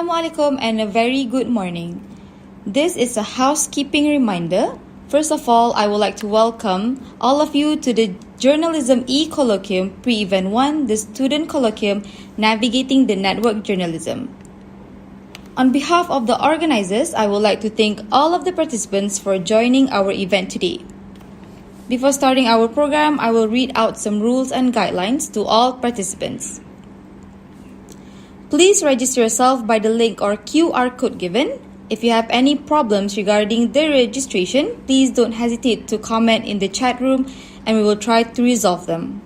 Assalamualaikum and a very good morning. This is a housekeeping reminder. First of all, I would like to welcome all of you to the Journalism E-Colloquium Pre-Event 1, the Student Colloquium Navigating the Network Journalism. On behalf of the organizers, I would like to thank all of the participants for joining our event today. Before starting our program, I will read out some rules and guidelines to all participants. Please register yourself by the link or QR code given. If you have any problems regarding the registration, please don't hesitate to comment in the chat room and we will try to resolve them.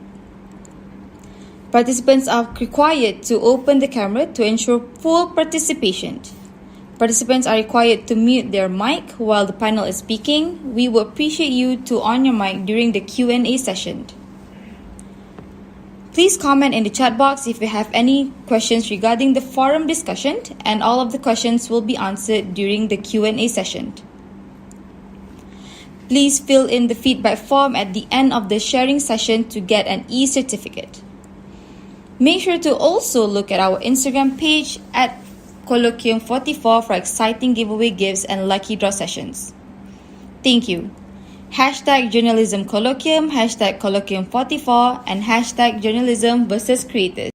Participants are required to open the camera to ensure full participation. Participants are required to mute their mic while the panel is speaking. We would appreciate you to on your mic during the Q&A session. Please comment in the chat box if you have any questions regarding the forum discussion, and all of the questions will be answered during the Q&A session. Please fill in the feedback form at the end of the sharing session to get an e-certificate. Make sure to also look at our Instagram page at Colloquium44 for exciting giveaway gifts and lucky draw sessions. Thank you. #Journalism Colloquium, #Colloquium44, and #Journalism versus Creators.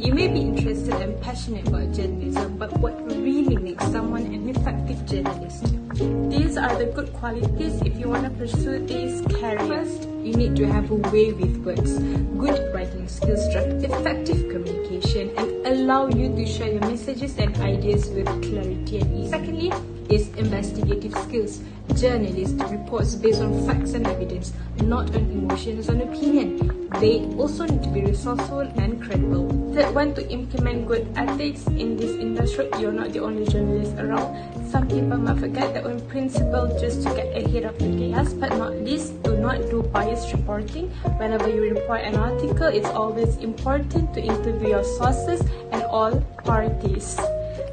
You may be interested and passionate about journalism, but what really makes someone an effective journalist? These are the good qualities if you want to pursue this career. First, you need to have a way with words, good writing skills, effective communication, and allow you to share your messages and ideas with clarity and ease. Secondly, is investigative skills. Journalists reports based on facts and evidence, not on emotions or opinion. They also need to be resourceful and credible. Third one, to implement good ethics in this industry. You're not the only journalist around. Some people might forget their own principle just to get ahead of the chaos, but not least, do not do biased reporting. Whenever you report an article, it's always important to interview your sources and all parties.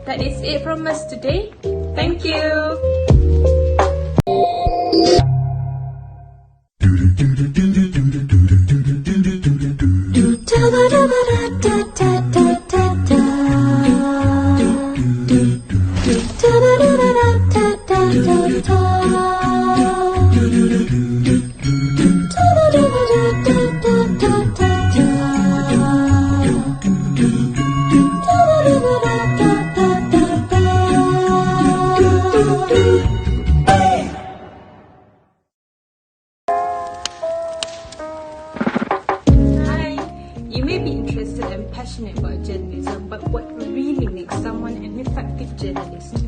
That is it from us today. Thank you. You may be interested and passionate about journalism, but what really makes someone an effective journalist?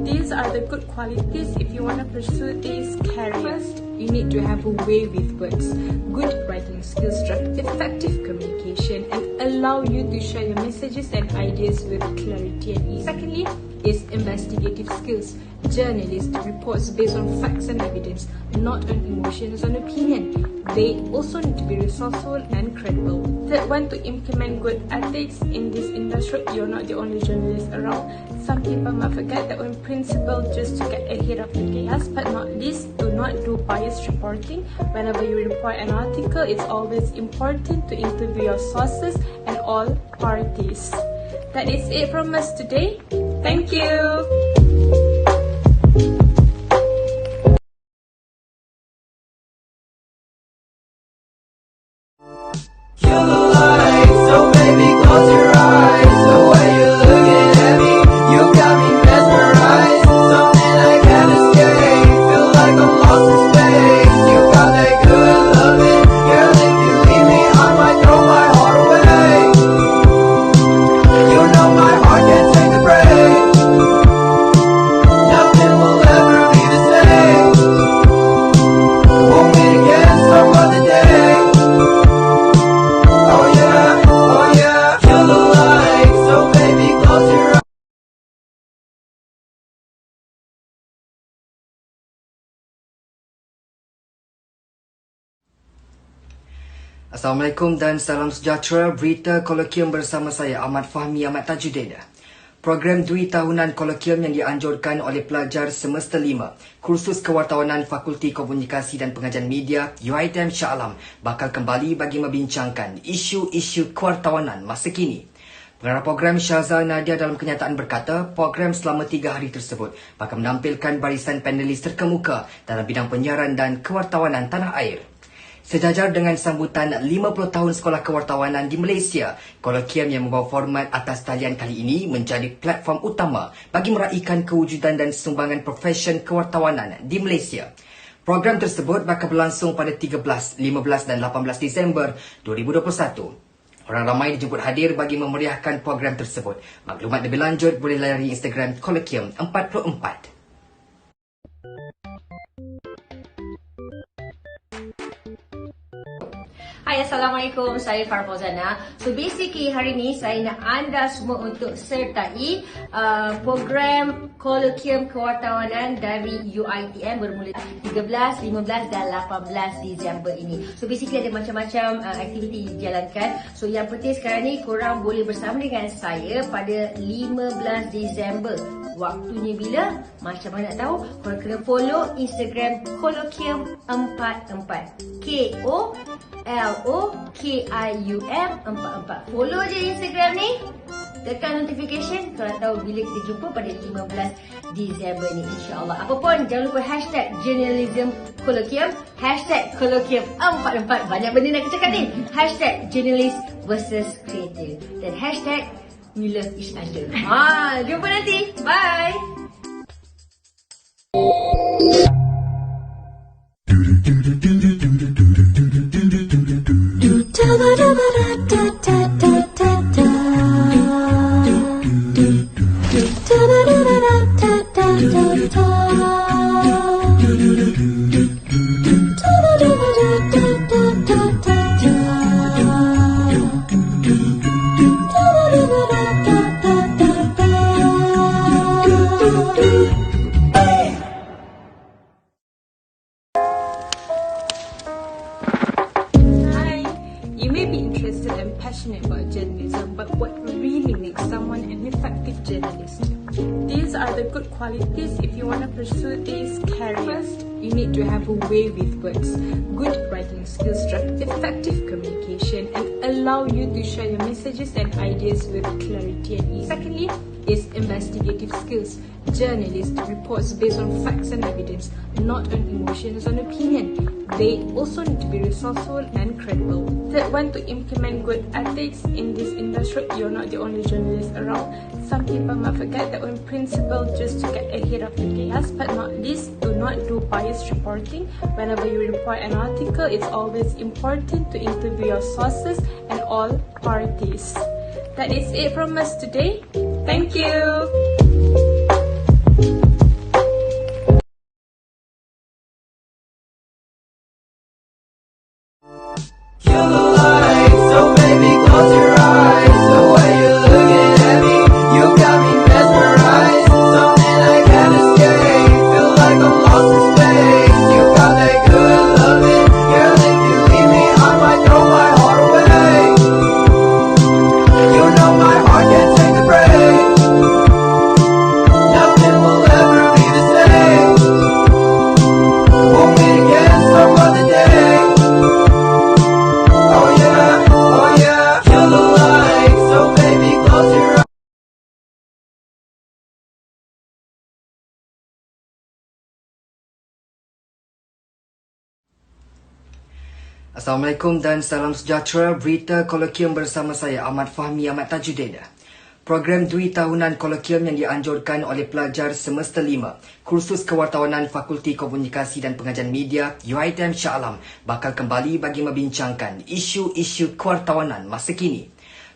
These are the good qualities if you want to pursue this career. First, you need to have a way with words, good writing skills, effective communication, and allow you to share your messages and ideas with clarity and ease. Secondly, is investigative skills. Journalists reports based on facts and evidence, not on emotions or opinion. They also need to be resourceful and credible. Third one, to implement good ethics in this industry. You're not the only journalist around. Some people might forget their own principle just to get ahead of the chaos, but not least, do not do biased reporting. Whenever you report an article, it's always important to interview your sources and all parties. That is it from us today. Thank you. You're the light, so baby close your eyes. The way you're looking at me, you got me mesmerized. Something I can't escape, feel like I'm lost in space. You got that good loving, girl, if you leave me I might throw my heart away. You know my heart can't take the break. Nothing will ever be the same. We'll meet again some other day. Oh yeah, you're the light, so baby close your eyes. Assalamualaikum dan salam sejahtera. Berita Kolloquium bersama saya Ahmad Fahmi Ahmad Tajuddin. Program 2 tahunan Kolloquium yang dianjurkan oleh pelajar semester 5 kursus kewartawanan Fakulti Komunikasi dan Pengajian Media UiTM Shah Alam bakal kembali bagi membincangkan isu-isu kewartawanan masa kini. Pengarah program Syahza Nadia dalam kenyataan berkata, program selama 3 hari tersebut bakal menampilkan barisan panelis terkemuka dalam bidang penyiaran dan kewartawanan tanah air. Sejajar dengan sambutan 50 tahun Sekolah Kewartawanan di Malaysia, Kolloquium yang membawa format atas talian kali ini menjadi platform utama bagi meraihkan kewujudan dan sumbangan profesion kewartawanan di Malaysia. Program tersebut bakal berlangsung pada 13, 15 dan 18 Disember 2021. Orang ramai dijemput hadir bagi memeriahkan program tersebut. Maklumat lebih lanjut boleh layari Instagram Kolloquium 44. Hi Hai, Assalamualaikum. Saya Farzana. So basically hari ni saya nak anda semua untuk sertai program Colloquium Kewartawanan dari UiTM bermula 13, 15 dan 18 Disember ini. So basically ada macam-macam aktiviti dijalankan. So yang penting sekarang ni korang boleh bersama dengan saya pada 15 Disember. Waktunya bila? Macam mana nak tahu? Korang kena follow Instagram Colloquium 44. K-O-L-O-K-I-U-M 44. Follow je Instagram ni. Tekan notification kalau tahu bila kita jumpa pada 15 Disember ni, insyaAllah. Apa pun jangan lupa hashtag journalism colloquium, hashtag colloquium 44. Banyak benda nak kita cakap ni. Hashtag journalist versus creator dan hashtag we love each other. Jumpa nanti. Bye. You may be interested and passionate about journalism, but what really makes someone an effective journalist? These are the good qualities if you want to pursue this career. First, you need to have a way with words, good writing skills, effective communication, and allow you to share your messages and ideas with clarity and ease. Secondly, is investigative skills. Journalists reports based on facts and evidence, not on emotions and opinion. They also need to be resourceful and credible. Third one, to implement good ethics in this industry. You're not the only journalist around. Some people might forget their own principle just to get ahead of the chaos, but not least, do not do biased reporting. Whenever you report an article, it's always important to interview your sources and all parties. That is it from us today. Thank you. You're the light, so baby close your eyes. The way you're looking at me, you got me mesmerized. Something I can't escape, feel like I'm lost in space. You got that good loving, girl, if you leave me I might throw my heart away. You know my heart can't take the break. Nothing will ever be the same. We'll meet again some other day. Oh yeah, you're the light, so baby close your eyes. Assalamualaikum dan salam sejahtera. Berita Colloquium bersama saya Fahmi Tajuddin. Program Dwi Tahunan Colloquium yang dianjurkan oleh pelajar semester 5 Kursus Kewartawanan Fakulti Komunikasi dan Pengajian Media UiTM Shah Alam bakal kembali bagi membincangkan isu-isu kewartawanan masa kini.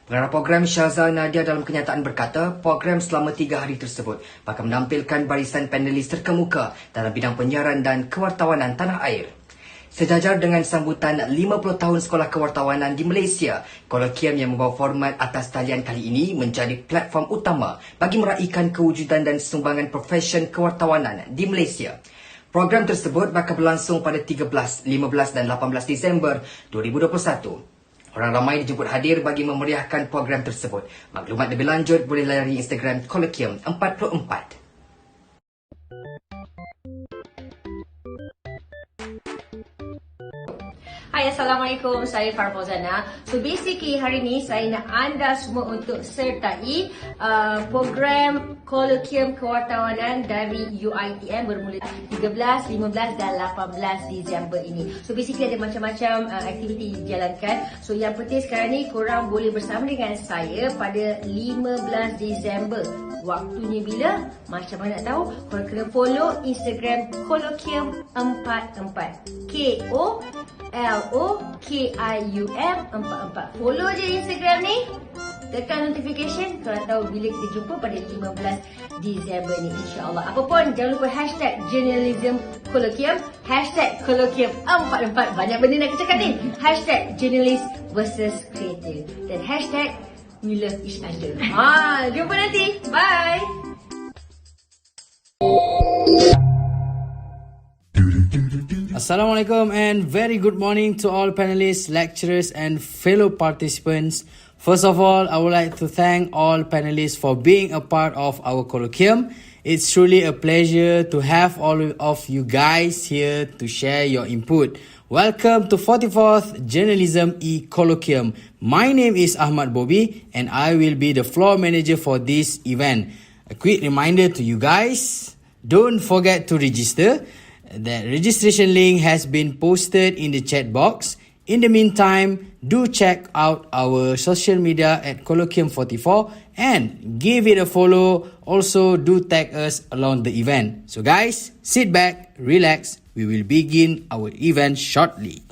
Pengarah program Syahza Nadia dalam kenyataan berkata, program selama 3 hari tersebut bakal menampilkan barisan panelis terkemuka dalam bidang penyiaran dan kewartawanan tanah air. Sejajar dengan sambutan 50 tahun Sekolah Kewartawanan di Malaysia, Colloquium yang membawa format atas talian kali ini menjadi platform utama bagi meraihkan kewujudan dan sumbangan profesion kewartawanan di Malaysia. Program tersebut bakal berlangsung pada 13, 15 dan 18 Disember 2021. Orang ramai dijemput hadir bagi memeriahkan program tersebut. Maklumat lebih lanjut boleh layari Instagram Colloquium 44. Hai, Assalamualaikum. Saya Farzana. So basically hari ni saya nak anda semua untuk sertai program Colloquium Kewartawanan dari UiTM bermula 13, 15 dan 18 Disember ini. So basically ada macam-macam aktiviti dijalankan. So yang penting sekarang ni korang boleh bersama dengan saya pada 15 Disember. Waktunya bila? Macam mana nak tahu? Korang kena follow Instagram Colloquium 44. K-O-L-O-K-I-U-M 44. Follow je Instagram ni. tekan notification kalau tahu bila kita jumpa pada 15 Disember ni, insyaAllah. Apapun, jangan lupa hashtag journalism colloquium, hashtag colloquium 44, banyak benda nak cakap ni, hashtag journalist versus creator, dan hashtag we love each other. Jumpa nanti, bye. Assalamualaikum and very good morning to all panelists, lecturers and fellow participants. First of all, I would like to thank all panelists for being a part of our colloquium. It's truly a pleasure to have all of you guys here to share your input. Welcome to 44th Journalism E-Colloquium. My name is Ahmad Bobby and I will be the floor manager for this event. A quick reminder to you guys, don't forget to register. The registration link has been posted in the chat box. In the meantime, do check out our social media at Colloquium44 and give it a follow. Also, do tag us along the event. So guys, sit back, relax. We will begin our event shortly.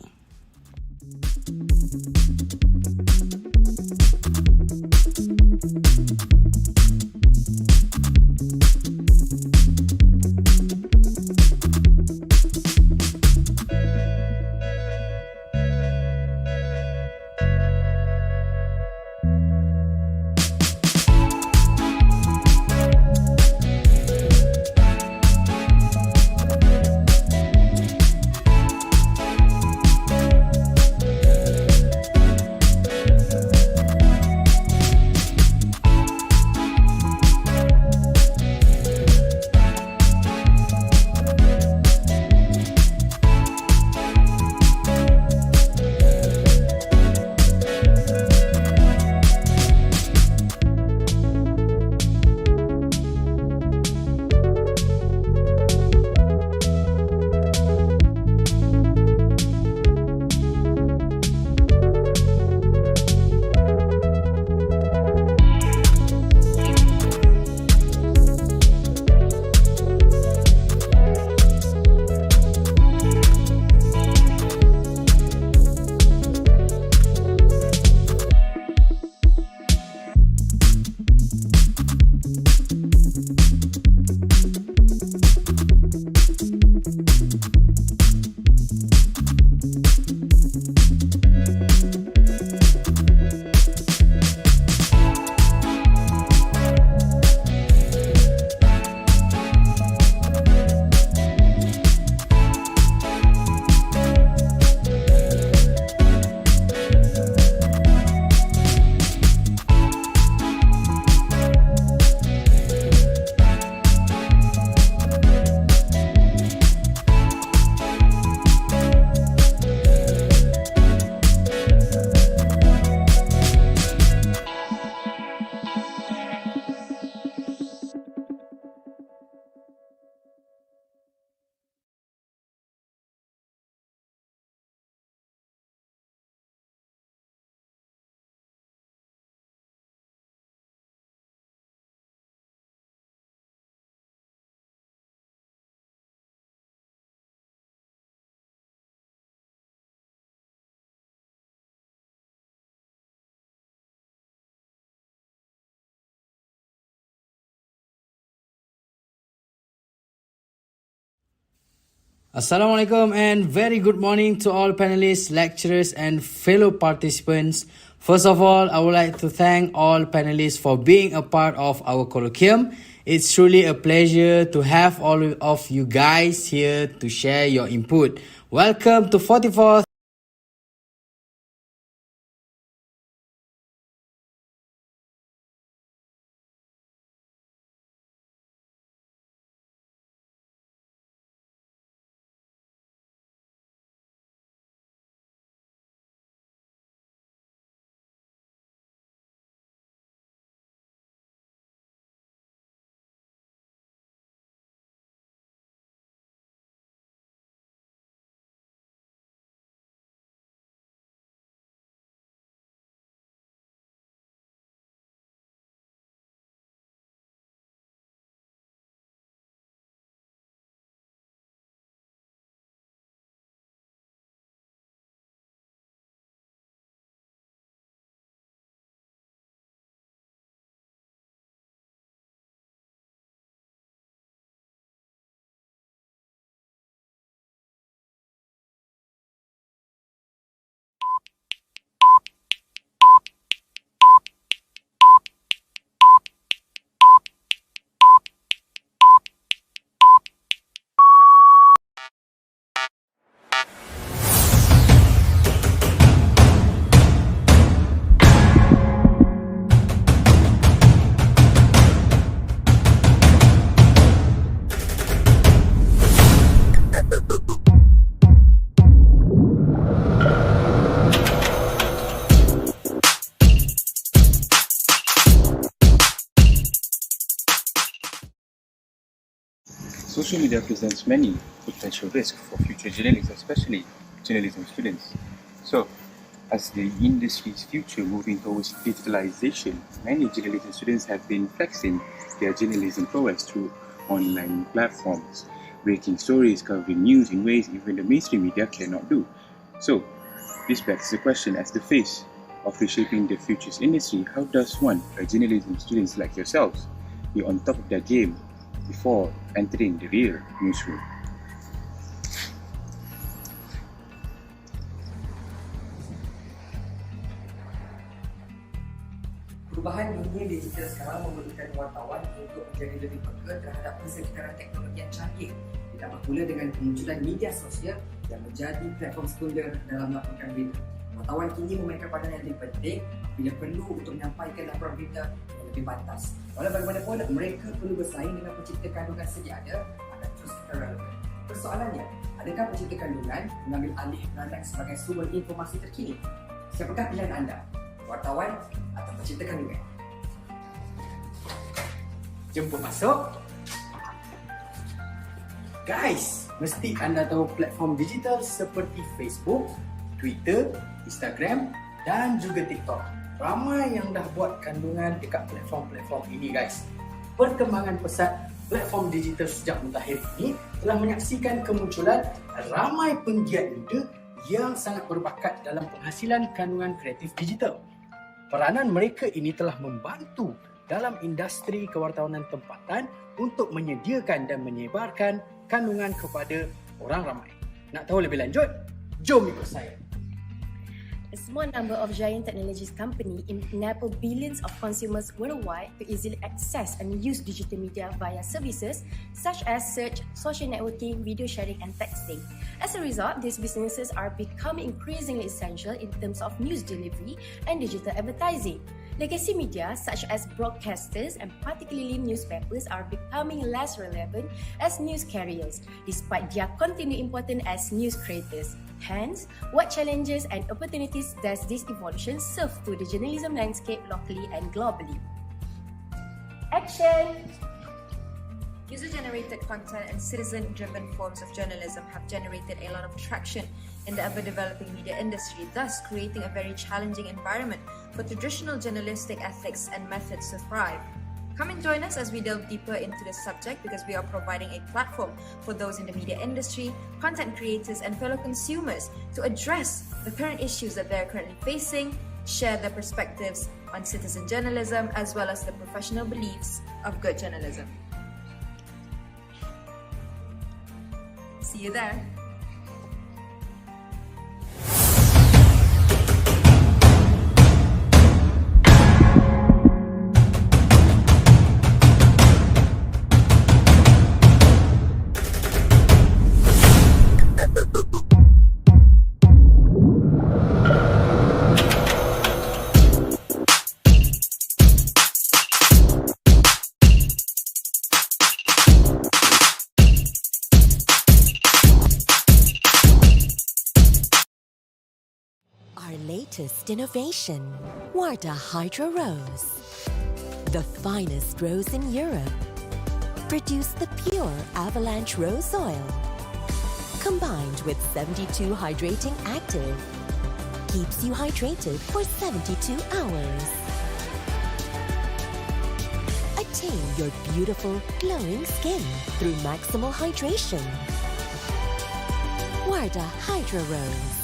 Assalamualaikum and very good morning to all panelists, lecturers and fellow participants. First of all, I would like to thank all panelists for being a part of our colloquium. It's truly a pleasure to have all of you guys here to share your input. Welcome to 44th social media presents many potential risks for future journalists, especially journalism students. So, as the industry's future moving towards digitalization, many journalism students have been flexing their journalism prowess through online platforms, breaking stories, covering news in ways even the mainstream media cannot do. So, this begs the question, as the face of reshaping the future's industry, how does one, a journalism students like yourselves, be on top of their game before entering the real newsroom? Perubahan dunia digital sekarang memerlukan wartawan untuk menjadi lebih peka terhadap persekitaran teknologi yang canggih. Ditambah pula dengan kemunculan media sosial yang menjadi platform sekunder dalam melaporkan berita. Wartawan kini memainkan peranan yang lebih penting bila perlu untuk menyampaikan laporan berita yang lebih pantas. Walau bagaimanapun, mereka perlu bersaing dengan pencipta kandungan sedia ada agar terus kekal relevan. Persoalannya, adakah pencipta kandungan mengambil alih peranan sebagai sumber informasi terkini? Siapakah pilihan anda? Wartawan atau pencipta kandungan? Jemput masuk. Guys, mesti anda tahu platform digital seperti Facebook, Twitter, Instagram dan juga TikTok. Ramai yang dah buat kandungan dekat platform-platform ini, guys. Perkembangan pesat platform digital sejak mutakhir ini telah menyaksikan kemunculan ramai penggiat muda yang sangat berbakat dalam penghasilan kandungan kreatif digital. Peranan mereka ini telah membantu dalam industri kewartawanan tempatan untuk menyediakan dan menyebarkan kandungan kepada orang ramai. Nak tahu lebih lanjut? Jom ikut saya. A small number of giant technologies companies enable billions of consumers worldwide to easily access and use digital media via services such as search, social networking, video sharing and texting. As a result, these businesses are becoming increasingly essential in terms of news delivery and digital advertising. Legacy media such as broadcasters and particularly newspapers are becoming less relevant as news carriers, despite their continued importance as news creators. Hence, what challenges and opportunities does this evolution serve to the journalism landscape locally and globally? Action! User-generated content and citizen-driven forms of journalism have generated a lot of traction in the ever-developing media industry, thus creating a very challenging environment for traditional journalistic ethics and methods to thrive. Come and join us as we delve deeper into this subject, because we are providing a platform for those in the media industry, content creators and fellow consumers to address the current issues that they're currently facing, share their perspectives on citizen journalism, as well as the professional beliefs of good journalism. See you there. Latest innovation, Warda Hydro Rose. The finest rose in Europe. Produce the pure avalanche rose oil. Combined with 72 hydrating active. Keeps you hydrated for 72 hours. Attain your beautiful, glowing skin through maximal hydration. Warda Hydro Rose.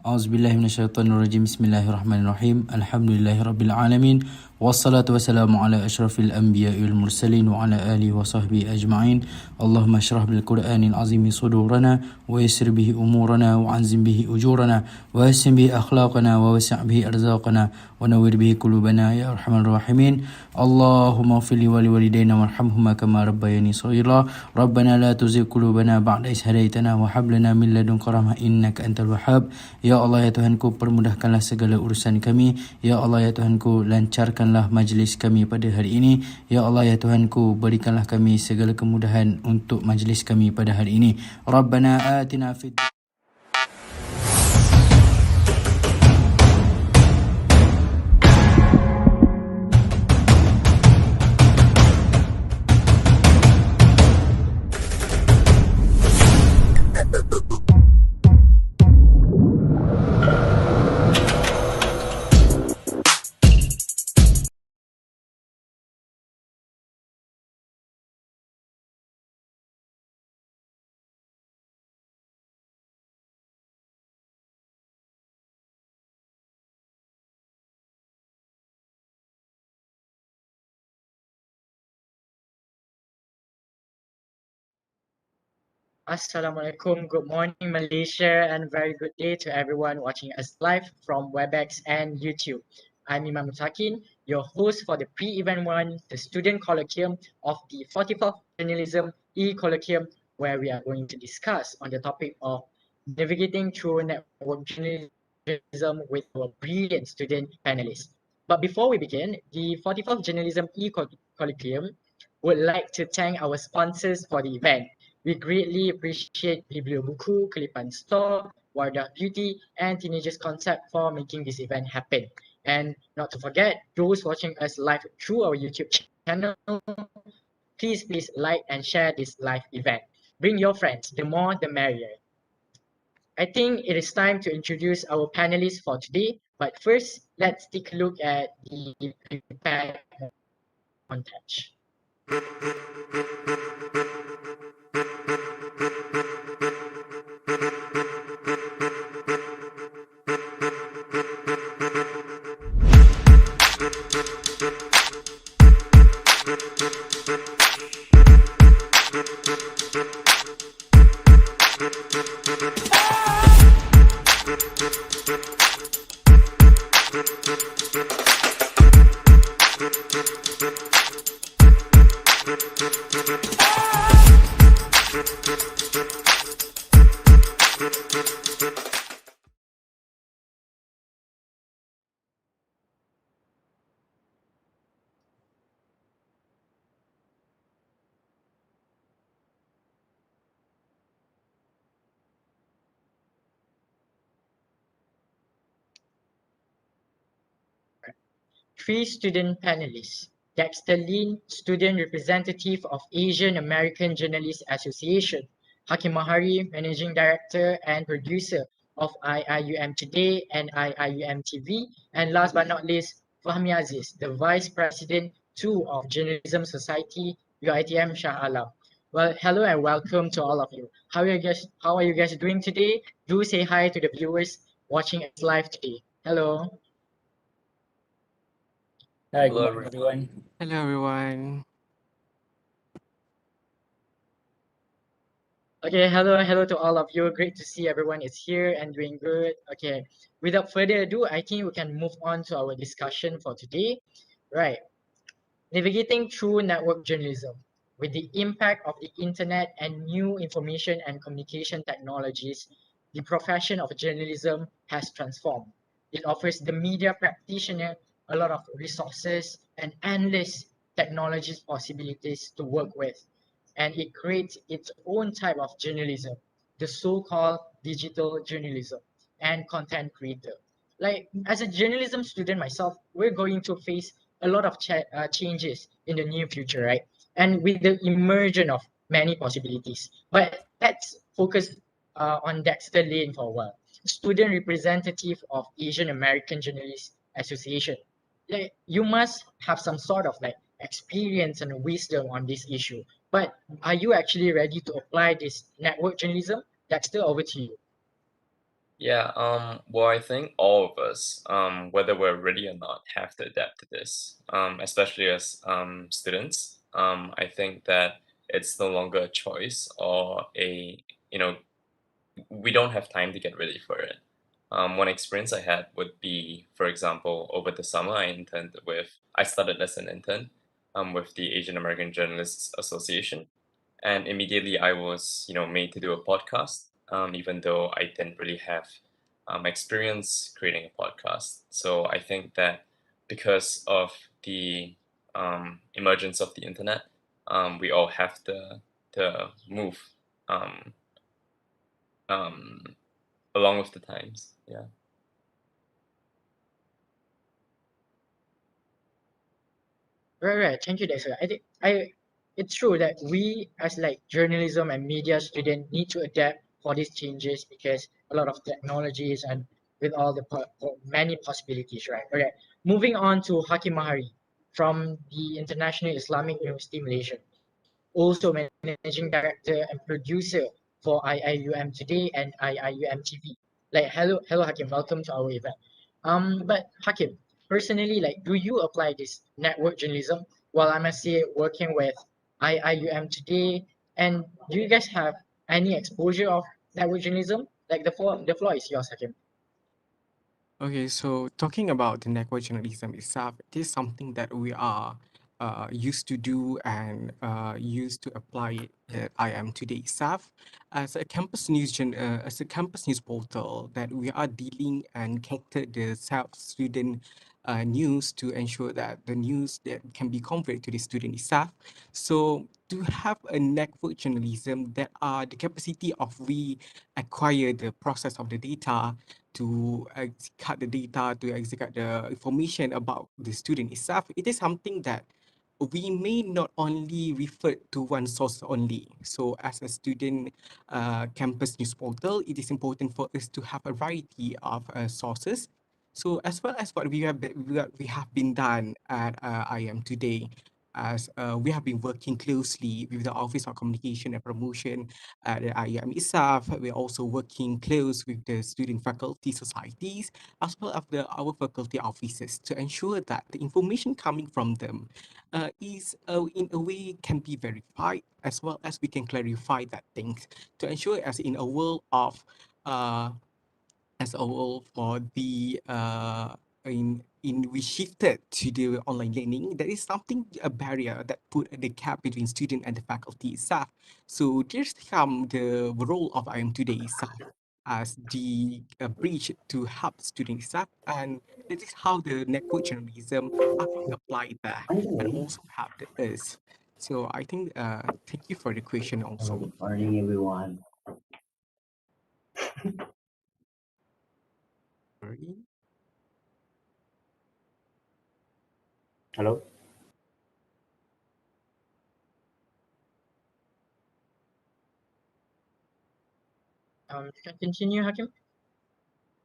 Auzubillahiminasyaitanirrajim. Bismillahirrahmanirrahim. Alhamdulillahirabbil wassalatu wassalamu ala asyrafil anbiya'i wal mursalin wa ala alihi wa sahbihi ajma'in. Allahumma syrah bil Qur'anil azimi sudurana wa yassir bihi umurana wa anzim bihi ujurana wa yassir bihi akhlaqana wa wasi' bihi arzaqana wa nawwir bihi qulubana ya arhamar rahimin. Allahumma ighfir li wa liwalidayna warhamhuma kama rabbayani shaghira. Rabbana la tuzigh qulubana ba'da idh hadaytana wa hab lana min ladunka rahmah innaka antal wahhab. Ya Allah, ya Tuhanku, permudahkanlah segala urusan kami. Ya Allah, ya Tuhanku, lancarkanlah majlis kami pada hari ini. Ya Allah, ya Tuhanku, berikanlah kami segala kemudahan untuk majlis kami pada hari ini. Rabbana atina fid Assalamualaikum. Good morning, Malaysia, and very good day to everyone watching us live from WebEx and YouTube. I'm Iman Muttaqin, your host for the pre-event one, the student colloquium of the 44th Journalism E-Colloquium, where we are going to discuss on the topic of navigating through network journalism with our brilliant student panelists. But before we begin, the 44th Journalism E-Colloquium would like to thank our sponsors for the event. We greatly appreciate Biblio Buku, Kelipan Store, Wardah Beauty, and Teenagers Concept for making this event happen. And not to forget, those watching us live through our YouTube channel, please like and share this live event. Bring your friends, the more the merrier. I think it is time to introduce our panelists for today, but first, let's take a look at the prepared montage. Three student panelists. Dexter Lin, Student Representative of Asian American Journalists Association. Hakim Mahari, Managing Director and Producer of IIUM Today and IIUM TV. And last but not least, Fahmi Aziz, the Vice President too of Journalism Society, UITM Shah Alam. Well, hello and welcome to all of you. How are you guys doing today? Do say hi to the viewers watching us live today. Hello. Hi, good morning, everyone. Hello, everyone. Okay, hello to all of you. Great to see everyone is here and doing good. Okay, without further ado, I think we can move on to our discussion for today. Right, navigating through network journalism. With the impact of the internet and new information and communication technologies, the profession of journalism has transformed. It offers the media practitioner a lot of resources and endless technologies possibilities to work with, and it creates its own type of journalism, the so-called digital journalism and content creator. Like as a journalism student myself, we're going to face a lot of changes in the near future, right? And with the emergence of many possibilities. But let's focus on Dexter Lin for a while, student representative of Asian American Journalists Association. Like you must have some sort of like experience and wisdom on this issue. But are you actually ready to apply this network journalism? That's still over to you. Yeah, well, I think all of us, whether we're ready or not, have to adapt to this, especially as students. I think that it's no longer a choice or you know, we don't have time to get ready for it. One experience I had would be, for example, over the summer, I started as an intern with the Asian American Journalists Association. And immediately I was, made to do a podcast, even though I didn't really have experience creating a podcast. So I think that because of the emergence of the internet, we all have to move um, along with the times. Yeah. Right. Thank you, Dexter. I think it's true that we as like journalism and media student need to adapt for these changes because a lot of technologies and with all the many possibilities, right? Okay. Moving on to Hakim Mahari from the International Islamic University Malaysia, also managing director and producer for IIUM Today and IIUM TV. Like hello Hakim, welcome to our event. But Hakim, personally, like, do you apply this network journalism? While I must say, working with IIUM Today, and do you guys have any exposure of network journalism? Like the floor is yours, Hakim. Okay, so talking about the network journalism itself, it is something that we are used to do and used to apply it at IM today itself as a as a campus news portal that we are dealing and cater the self-student news to ensure that the news that can be conveyed to the student itself. So to have a network journalism that are the capacity of we acquire the process of the data to cut the data, to execute the information about the student itself, it is something that we may not only refer to one source only. So as a student campus news portal, it is important for us to have a variety of sources. So as well as what we have been done at IM today, as we have been working closely with the Office of Communication and Promotion at the IM itself. We're also working close with the student faculty societies as well as our faculty officers to ensure that the information coming from them is in a way can be verified as well as we can clarify that things to ensure as in a world of uh, as a whole for the in we shifted to the online learning, there is something a barrier that put the gap between student and the faculty itself. So there's come the role of IM today itself as the bridge to help students itself, and that is how the network journalism are being applied there and also help us. So I think thank you for the question Hello, also. good morning, everyone. Sorry. Hello. You can continue, Hakim.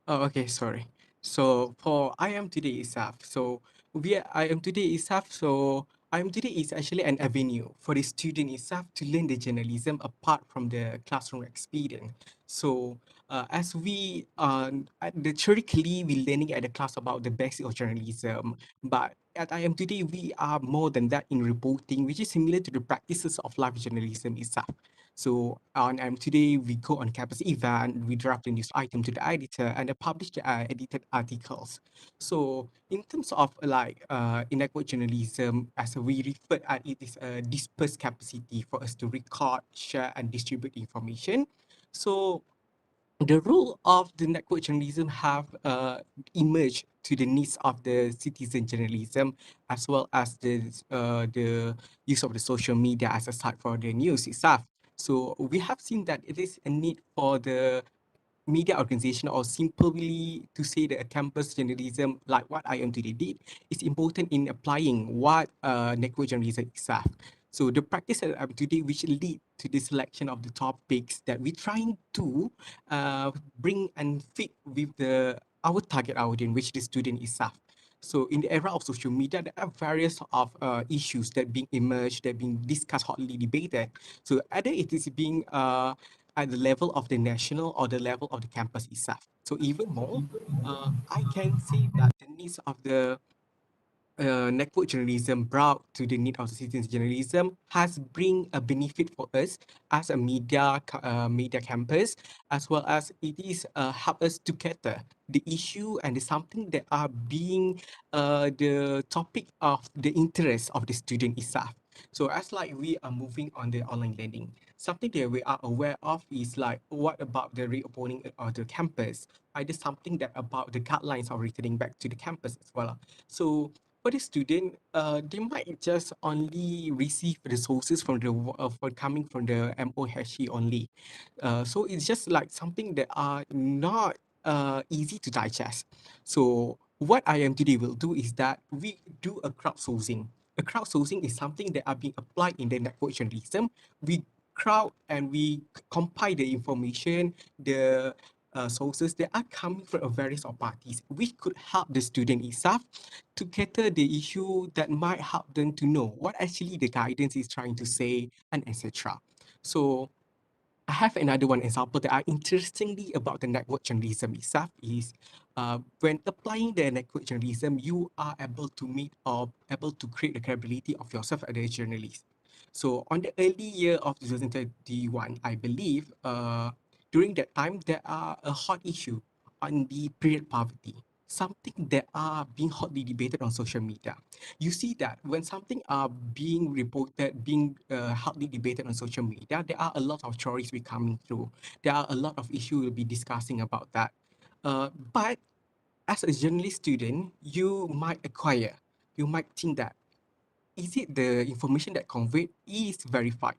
Oh, okay, sorry. So for I am today itself, so I am today itself, so I am today is actually an avenue for the student itself to learn the journalism apart from the classroom experience. So as we the theoretically we learning at the class about the basic of journalism, but at I am today we are more than that in reporting, which is similar to the practices of live journalism itself. So on today we go on campus event, we draft the news item to the editor and publish the edited articles. So in terms of like in network journalism, as we refer at it is a dispersed capacity for us to record, share, and distribute information. So the role of the network journalism have emerged to the needs of the citizen journalism as well as the use of the social media as a site for the news itself. So we have seen that it is a need for the media organization or simply to say that a campus journalism like what I am today did is important in applying what network journalism itself. So the practice that I'm today which lead to the selection of the topics that we're trying to bring and fit with the our target audience, which the student itself. So in the era of social media, there are various of issues that being emerged, that being discussed, hotly debated. So either it is being at the level of the national or the level of the campus itself. So even more, I can say that the needs of the network journalism brought to the need of the citizens journalism has bring a benefit for us as a media campus, as well as it is help us to cater the issue and the something that are being the topic of the interest of the student itself. So as like we are moving on the online learning, something that we are aware of is like what about the reopening of the campus? Either something that about the guidelines of returning back to the campus as well. So for the student, they might just only receive the sources from the for coming from the MOHE only. So it's just like something that are not easy to digest. So what I am today will do is that we do a crowdsourcing. A crowdsourcing is something that are being applied in the network journalism. We crowd and we compile the information, the sources that are coming from a various of parties, which could help the student itself to cater the issue that might help them to know what actually the guidance is trying to say and etc. So I have another one example that are interestingly about the network journalism itself is when applying the network journalism, you are able to meet or able to create the credibility of yourself as a journalist. So on the early year of 2021, I believe during that time there are a hot issue on the period poverty, something that are being hotly debated on social media. You see that when something are being reported, being hotly debated on social media, there are a lot of stories we coming through. There are a lot of issues we'll be discussing about that. But as a journalist student, you might think that is it the information that conveyed is verified?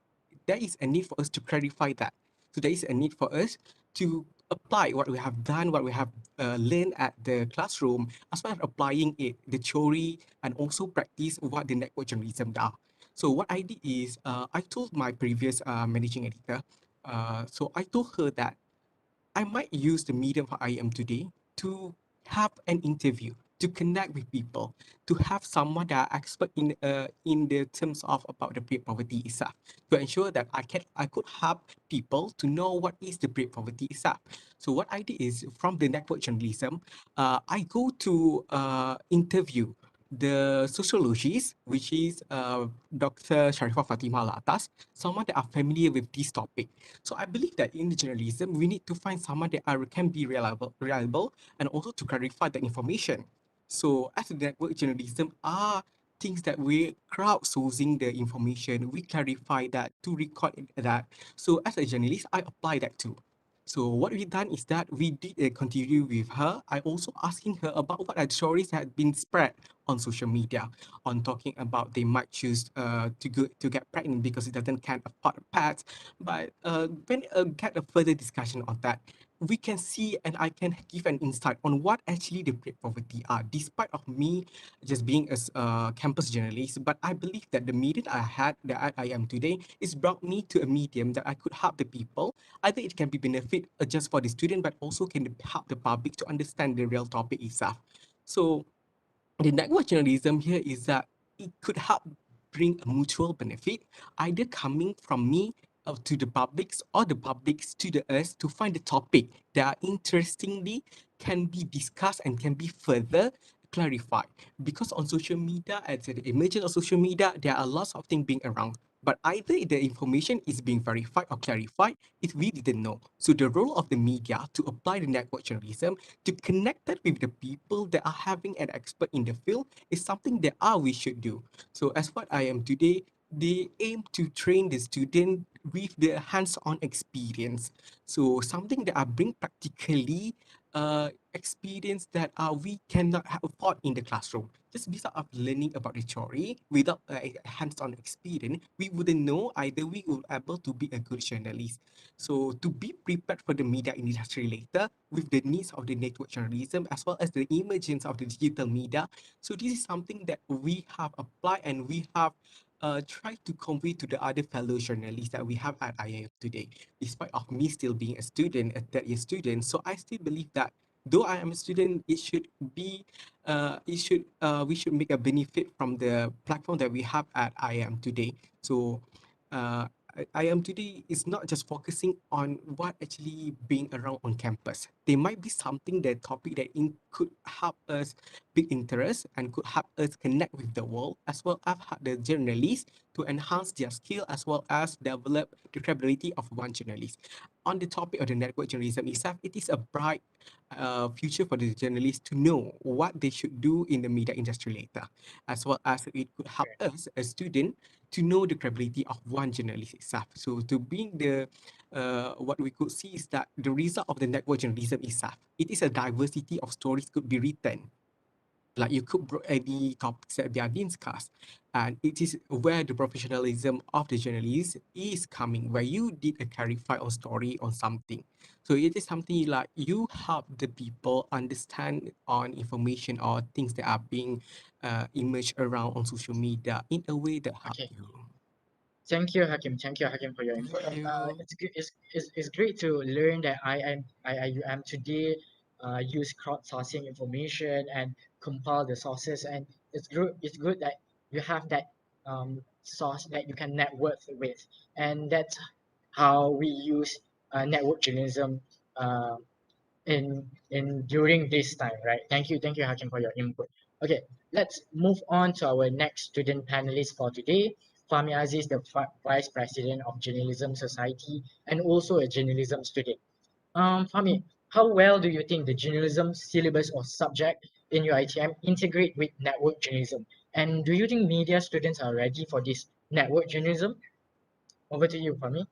There is a need for us to clarify that. So there is a need for us to apply what we have done, what we have learned at the classroom, as well as applying it, the theory, and also practice what the network journalism are. So what I did is I told my previous managing editor, so I told her that I might use the medium for I am today to have an interview, to connect with people, to have someone that are expert in the terms of about the peer poverty itself, to ensure that I could help people to know what is the peer poverty itself. So what I did is from the network journalism, I go to interview the sociologist, which is Dr. Sharifah Fatimah Latas, someone that are familiar with this topic. So I believe that in journalism, we need to find someone that can be reliable, and also to clarify the information. So as a network journalism are things that we crowdsourcing the information, we clarify that to record that. So as a journalist, I apply that too. So what we done is that we did a continue with her. I also asking her about what are the stories that had been spread on social media, on talking about they might choose to get pregnant because it doesn't can't afford pets. But when get a further discussion on that, we can see and I can give an insight on what actually the great poverty are. Despite of me just being a campus journalist, but I believe that the medium I had that I am today is brought me to a medium that I could help the people. Either it can be benefit just for the student, but also can help the public to understand the real topic itself. So the network journalism here is that it could help bring a mutual benefit, either coming from me to the publics or the publics to the us to find the topic that are interestingly can be discussed and can be further clarified. Because on social media, at the emergence of social media, there are lots of things being around. But either the information is being verified or clarified, it we didn't know. So the role of the media to apply the network journalism to connect that with the people that are having an expert in the field is something that we should do. So as what I am today, they aim to train the student with the hands-on experience. So something that I bring practically experience that we cannot afford in the classroom. Just because of learning about the theory without hands-on experience, we wouldn't know either we will able to be a good journalist. So to be prepared for the media industry later with the needs of the network journalism as well as the emergence of the digital media. So this is something that we have applied and we have tried to convey to the other fellow journalists that we have at IIF today. Despite of me still being a student, a third year student, so I still believe that though I am a student, we should make a benefit from the platform that we have at IIM today. So uh, IIM today is not just focusing on what actually being around on campus. There might be something that topic that could help us big interest and could help us connect with the world as well as the journalists to enhance their skill as well as develop the credibility of one journalist. On the topic of the network journalism itself, it is a bright future for the journalists to know what they should do in the media industry later, as well as it could help us as student to know the credibility of one journalist itself. So to being the what we could see is that the result of the network journalism itself, it is a diversity of stories could be written, like you could any topics that they are being discussed, and it is where the professionalism of the journalist is coming, where you did a clarify on story on something. So it is something like you help the people understand on information or things that are being emerged around on social media in a way that help Okay. you. Thank you, Hakim. Thank you, Hakim, for your input. Thank you. It's great to learn that I am today use crowdsourcing information and compile the sources, and it's good that you have that source that you can network with, and that's how we use network journalism uh, in during this time, right? Thank you, Hakim, for your input. Okay, let's move on to our next student panelist for today. Fahmi Aziz, the Vice President of Journalism Society and also a journalism student. Fahmi, how well do you think the journalism syllabus or subject in your ITM integrate with network journalism? And do you think media students are ready for this network journalism? Over to you, Fahmi.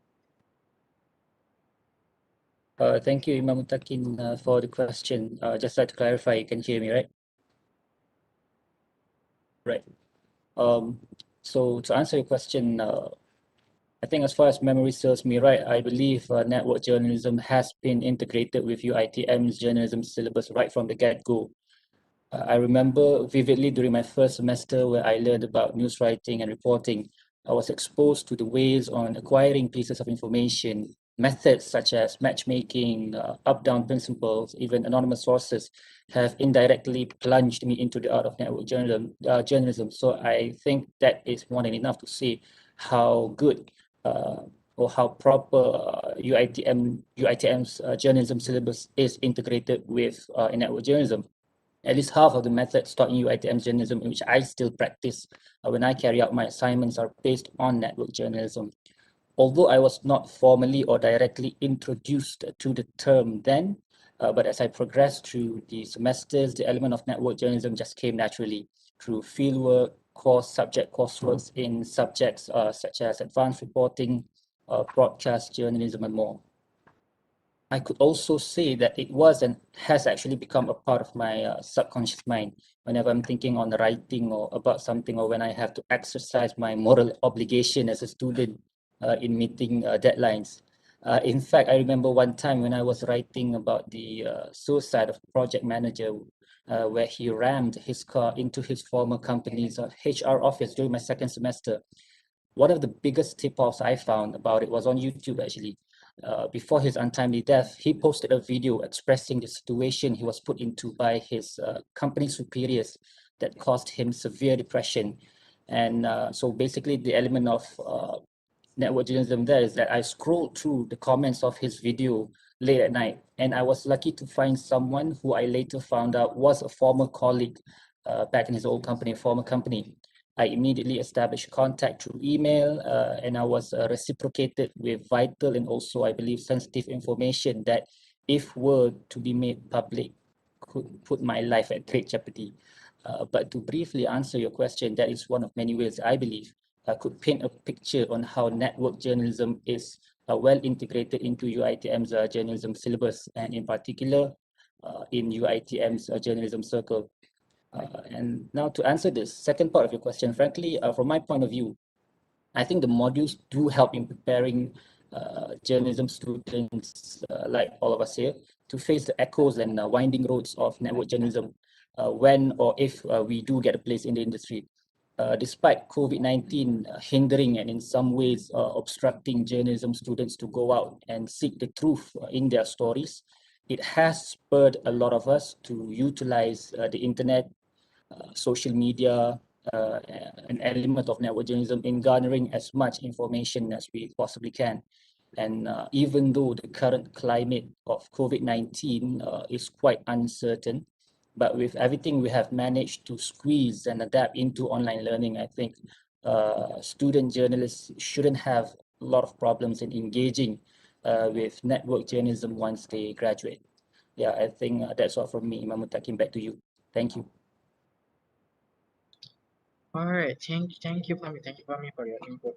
Thank you, Iman Muttaqin, for the question. Just like to clarify, you can hear me, right? Right. So to answer your question, I think as far as memory serves me right, I believe network journalism has been integrated with UITM's journalism syllabus right from the get-go. I remember vividly during my first semester where I learned about news writing and reporting. I was exposed to the ways on acquiring pieces of information, methods such as matchmaking, up-down principles, even anonymous sources have indirectly plunged me into the art of network journalism. So I think that is more than enough to say how good or how proper UITM's journalism syllabus is integrated with network journalism. At least half of the methods taught in UITM journalism, in which I still practice when I carry out my assignments, are based on network journalism. Although I was not formally or directly introduced to the term then, but as I progressed through the semesters, the element of network journalism just came naturally through fieldwork, subject coursework in subjects such as advanced reporting, broadcast journalism, and more. I could also say that it was and has actually become a part of my subconscious mind whenever I'm thinking on writing or about something, or when I have to exercise my moral obligation as a student in meeting deadlines. In fact, I remember one time when I was writing about the suicide of a project manager where he rammed his car into his former company's HR office during my second semester. One of the biggest tip-offs I found about it was on YouTube, actually. Before his untimely death, he posted a video expressing the situation he was put into by his company superiors that caused him severe depression. And so basically the element of network journalism there is that I scrolled through the comments of his video late at night, and I was lucky to find someone who I later found out was a former colleague back in his old company, former company. I immediately established contact through email, and I was reciprocated with vital and also, I believe, sensitive information that, if were to be made public, could put my life at great jeopardy. But to briefly answer your question, that is one of many ways I believe could paint a picture on how network journalism is well integrated into UITM's journalism syllabus, and in particular in UITM's journalism circle. And now to answer this second part of your question, frankly, from my point of view, I think the modules do help in preparing journalism students like all of us here to face the echoes and winding roads of network journalism when or if we do get a place in the industry. Despite COVID-19 hindering and in some ways obstructing journalism students to go out and seek the truth in their stories, it has spurred a lot of us to utilize the internet, social media, an element of network journalism in garnering as much information as we possibly can. And even though the current climate of COVID-19 is quite uncertain, but with everything we have managed to squeeze and adapt into online learning, I think student journalists shouldn't have a lot of problems in engaging with network journalism once they graduate. Yeah, I think that's all from me. Iman Muttaqin, back to you. Thank you. All right, thank you, Fahmi, for your input.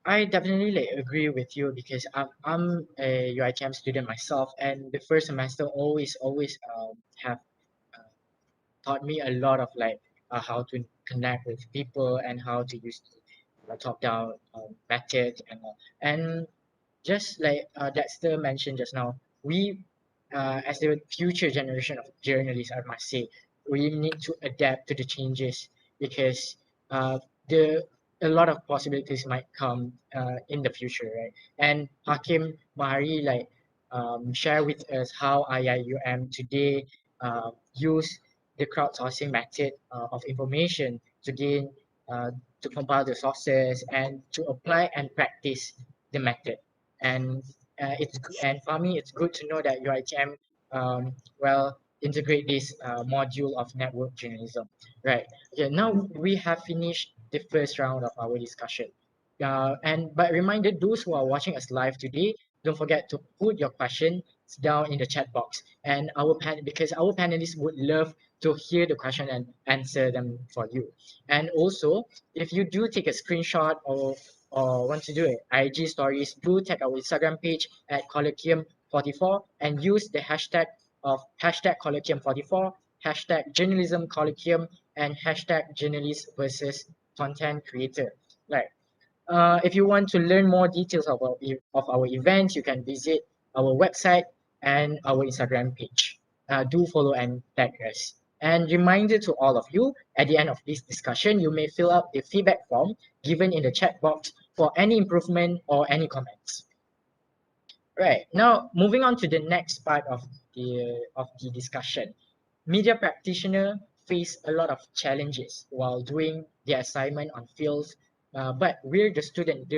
I definitely like agree with you because I'm a UITM student myself, and the first semester always have taught me a lot of like how to connect with people and how to use the top down method and all. And just like Dexter mentioned just now, we as the future generation of journalists, I must say, we need to adapt to the changes because the a lot of possibilities might come in the future, right? And Hakim, Mahari, like share with us how IIUM today use the crowdsourcing method of information to gain to compile the sources and to apply and practice the method. And and for me, it's good to know that UITM well integrate this module of network journalism. Right. Okay. Now we have finished the first round of our discussion. But reminder, those who are watching us live today, don't forget to put your questions down in the chat box, and because our panelists would love to hear the question and answer them for you. And also, if you do take a screenshot or want to do it, IG stories, do tag our Instagram page at Colloquium44 and use the hashtag of hashtag Colloquium44, hashtag Journalism Colloquium, and hashtag Journalist versus Content Creator. Right. If you want to learn more details of our events, you can visit our website and our Instagram page. Do follow and tag us. And reminder to all of you, at the end of this discussion, you may fill out the feedback form given in the chat box for any improvement or any comments. Right, now moving on to the next part of the discussion. Media practitioners face a lot of challenges while doing their assignment on fields, but we're the student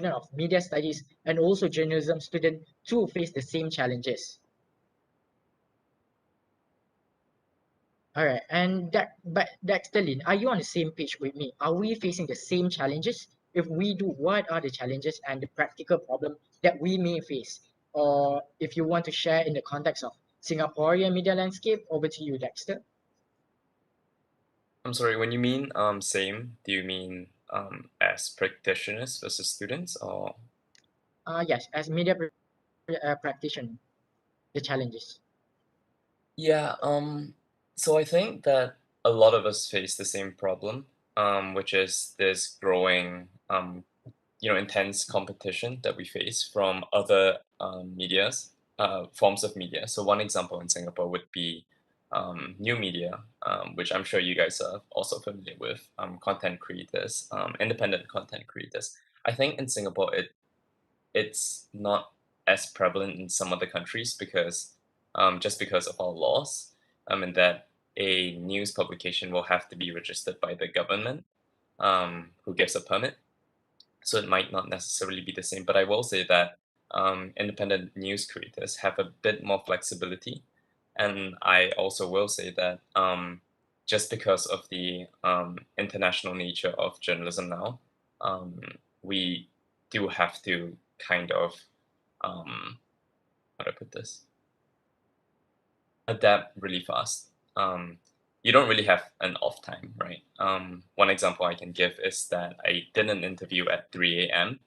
of media studies and also journalism student too face the same challenges. All right, but Dexter Lin, are you on the same page with me? Are we facing the same challenges? If we do, what are the challenges and the practical problem that we may face? Or if you want to share in the context of Singaporean media landscape, over to you, Dexter. I'm sorry, when you mean same, do you mean as practitioners versus students, or? Yes, as media practitioner, the challenges. Yeah, so I think that a lot of us face the same problem, which is this growing, intense competition that we face from other forms of media. So one example in Singapore would be new media, which I'm sure you guys are also familiar with, content creators, independent content creators. I think in Singapore, it's not as prevalent in some other countries because just because of our laws, and that a news publication will have to be registered by the government, who gives a permit. So it might not necessarily be the same, but I will say that independent news creators have a bit more flexibility. And I also will say that just because of the international nature of journalism now, we do have to kind of, how do I put this? Adapt really fast. You don't really have an off time, right? One example I can give is that I did an interview at 3 a.m.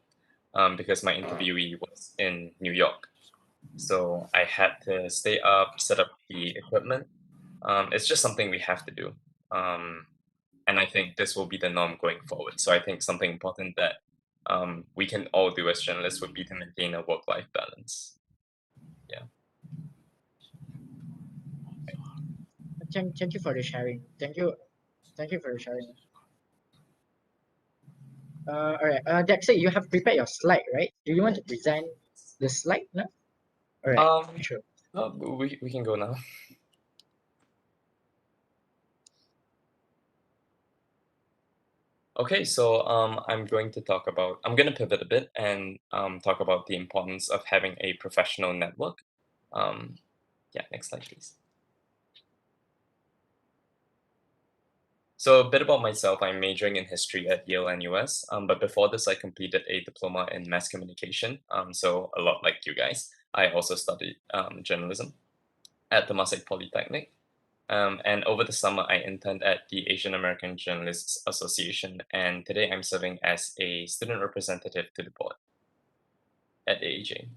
Because my interviewee was in New York. So I had to stay up, set up the equipment. It's just something we have to do. And I think this will be the norm going forward. So I think something important that we can all do as journalists would be to maintain a work-life balance. Yeah. Thank you for the sharing. Thank you for the sharing. All right, Dexter, you have prepared your slide, right? Do you want to present the slide now? All right, sure. No, we can go now. Okay, so I'm going to pivot a bit and talk about the importance of having a professional network. Yeah, next slide, please. So a bit about myself, I'm majoring in history at Yale and US, but before this I completed a diploma in mass communication, so a lot like you guys. I also studied journalism at Temasek Polytechnic. And over the summer, I interned at the Asian American Journalists Association, and today I'm serving as a student representative to the board at AAJ.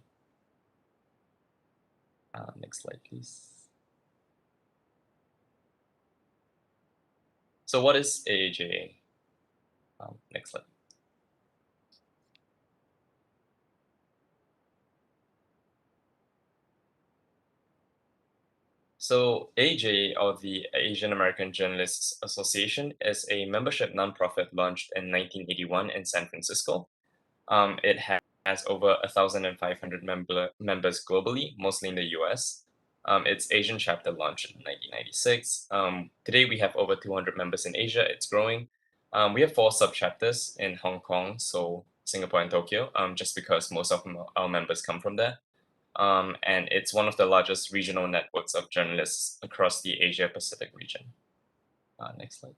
Next slide, please. So what is AAJ? Next slide. So AJ, or the Asian American Journalists Association, is a membership nonprofit launched in 1981 in San Francisco. It has over 1,500 members globally, mostly in the US. Its Asian chapter launched in 1996. Today we have over 200 members in Asia. It's growing. We have 4 sub-chapters in Hong Kong, Seoul, Singapore, and Tokyo, just because most of our members come from there. And it's one of the largest regional networks of journalists across the Asia Pacific region. Next slide.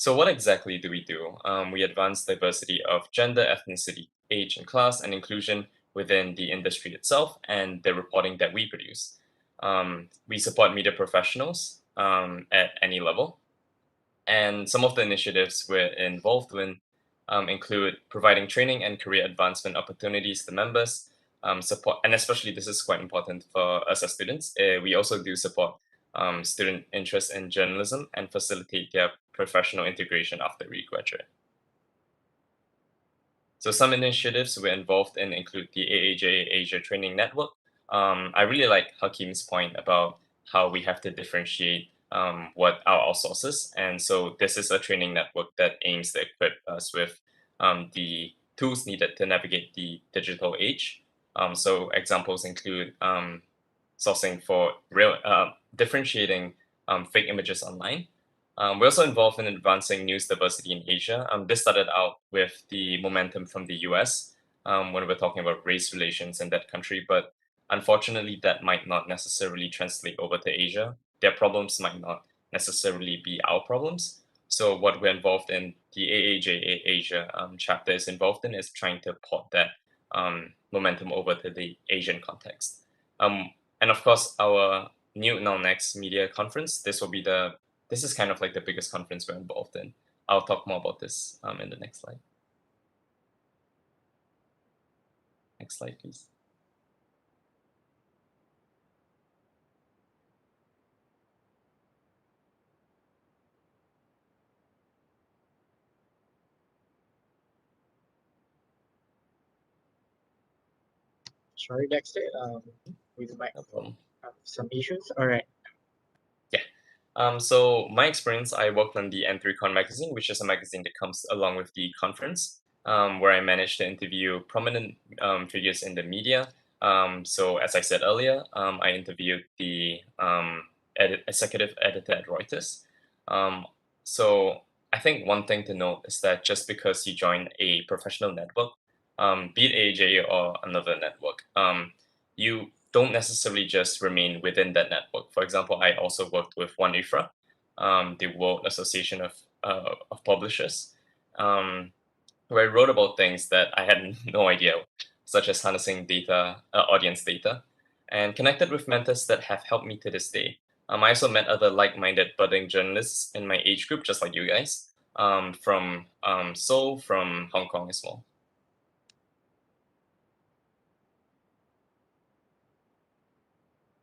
So what exactly do we do? We advance diversity of gender, ethnicity, age, and class, and inclusion within the industry itself and the reporting that we produce. We support media professionals at any level. And some of the initiatives we're involved in include providing training and career advancement opportunities to members, support, and especially this is quite important for us as students. We also do support student interest in journalism and facilitate their professional integration after we graduate. So some initiatives we're involved in include the AAJ Asia Training Network. I really like Hakim's point about how we have to differentiate what our sources. And so this is a training network that aims to equip us with the tools needed to navigate the digital age. So examples include sourcing for real, differentiating fake images online. We're also involved in advancing news diversity in Asia. This started out with the momentum from the US when we're talking about race relations in that country, but unfortunately, that might not necessarily translate over to Asia. Their problems might not necessarily be our problems. So, what we're involved in, the AAJA Asia chapter is involved in, is trying to port that momentum over to the Asian context. And of course, our new Now Next media conference, this is kind of like the biggest conference we're involved in. I'll talk more about this in the next slide. Next slide, please. Sorry, Dexter. We might have some issues. All right. So my experience, I worked on the N3Con magazine, which is a magazine that comes along with the conference, where I managed to interview prominent figures in the media. So as I said earlier, I interviewed the executive editor at Reuters. So I think one thing to note is that just because you join a professional network, be it AJ or another network, you don't necessarily just remain within that network. For example, I also worked with One IFRA, the World Association of Publishers, where I wrote about things that I had no idea, such as harnessing data, audience data, and connected with mentors that have helped me to this day. I also met other like-minded budding journalists in my age group, just like you guys, from Seoul, from Hong Kong as well.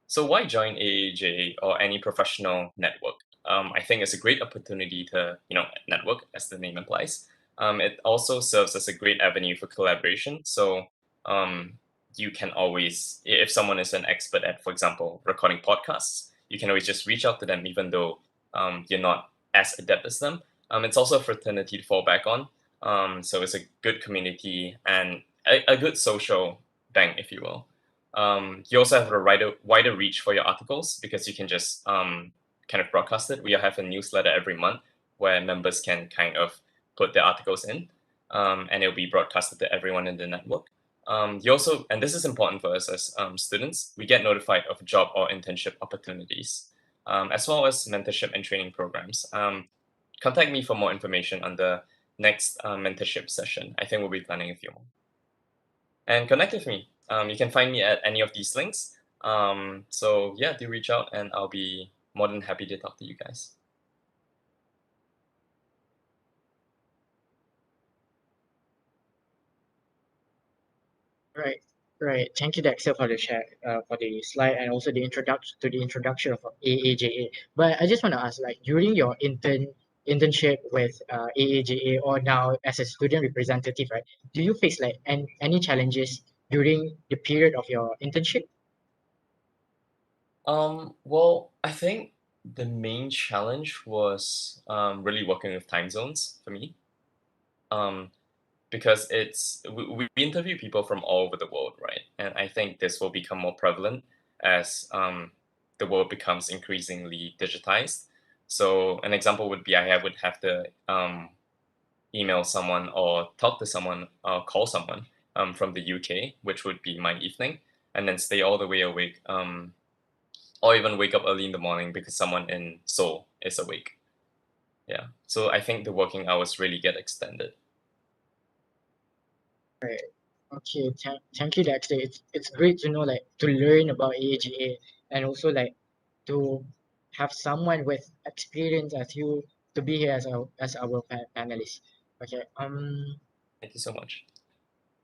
So why join AAJ or any professional network? I think it's a great opportunity to, network, as the name implies. It also serves as a great avenue for collaboration. So you can always, if someone is an expert at, for example, recording podcasts, you can always just reach out to them, even though you're not as adept as them. It's also a fraternity to fall back on. So it's a good community and a good social bank, if you will. You also have a wider reach for your articles because you can just kind of broadcast it. We have a newsletter every month where members can kind of put their articles in, and it'll be broadcasted to everyone in the network. You also, and this is important for us as students, we get notified of job or internship opportunities, as well as mentorship and training programs. Contact me for more information on the next mentorship session. I think we'll be planning a few more. And connect with me. You can find me at any of these links. So yeah, do reach out and I'll be more than happy to talk to you guys. Right. Thank you, Dexter, for the share, for the slide and also the introduction of AAJA. But I just want to ask, like during your internship with AAJA or now as a student representative, right? Do you face like any challenges during the period of your internship? Well, I think the main challenge was really working with time zones for me. Because we interview people from all over the world, right? And I think this will become more prevalent as the world becomes increasingly digitized. So an example would be I would have to email someone or talk to someone or call someone from the UK, which would be my evening, and then stay all the way awake, or even wake up early in the morning because someone in Seoul is awake. Yeah. So I think the working hours really get extended. Right. Okay. Thank you, Dexter. It's great to know, like, to learn about AAGA, and also like to have someone with experience as you to be here as our panelist. Okay. Thank you so much.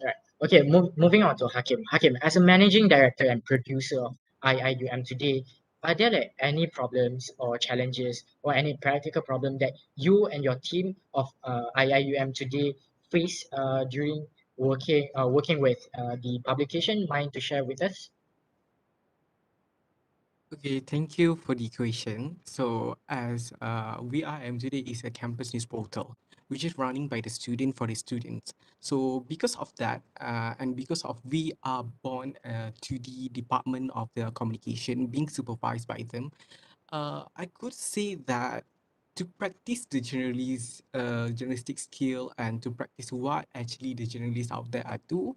Right. Okay. Moving on to Hakim. Hakim, as a managing director and producer of IIUM today, are there like any problems or challenges or any practical problem that you and your team of IIUM today face during working with the publication? Mind to share with us? Okay, thank you for the question. So, as VRM today is a campus news portal, which is running by the student for the students. So, because of that, and because of we are born to the Department of the Communication, being supervised by them, I could say that to practice the journalistic skill and to practice what actually the journalists out there are do,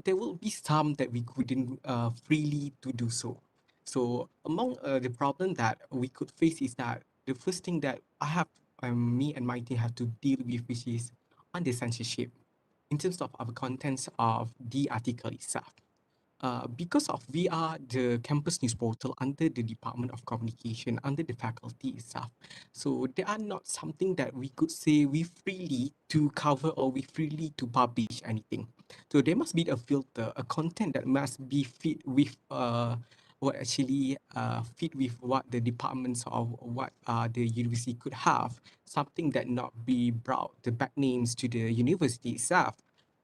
there will be some that we couldn't freely to do so. So among the problem that we could face is that the first thing that me and my team have to deal with, which is on the censorship in terms of our contents of the article itself. Because of we are the campus news portal under the Department of Communication, under the faculty itself. So they are not something that we could say we freely to cover or we freely to publish anything. So there must be a filter, a content that must be fit with what actually fit with what the departments of what the university could have, something that not be brought the bad names to the university itself.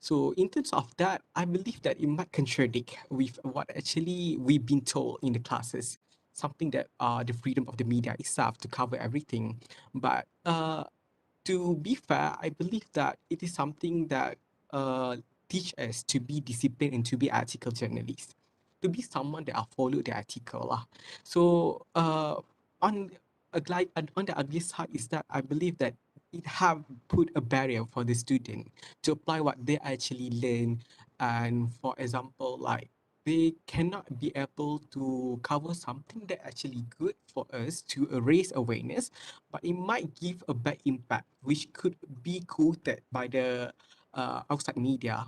So in terms of that, I believe that it might contradict with what actually we've been told in the classes, something that the freedom of the media itself to cover everything. But to be fair, I believe that it is something that uh, teach us to be disciplined and to be ethical journalists, to be someone that follow the article lah. So on on the other side is that I believe that it have put a barrier for the student to apply what they actually learn, and for example, like they cannot be able to cover something that actually good for us to raise awareness, but it might give a bad impact, which could be quoted by the outside media.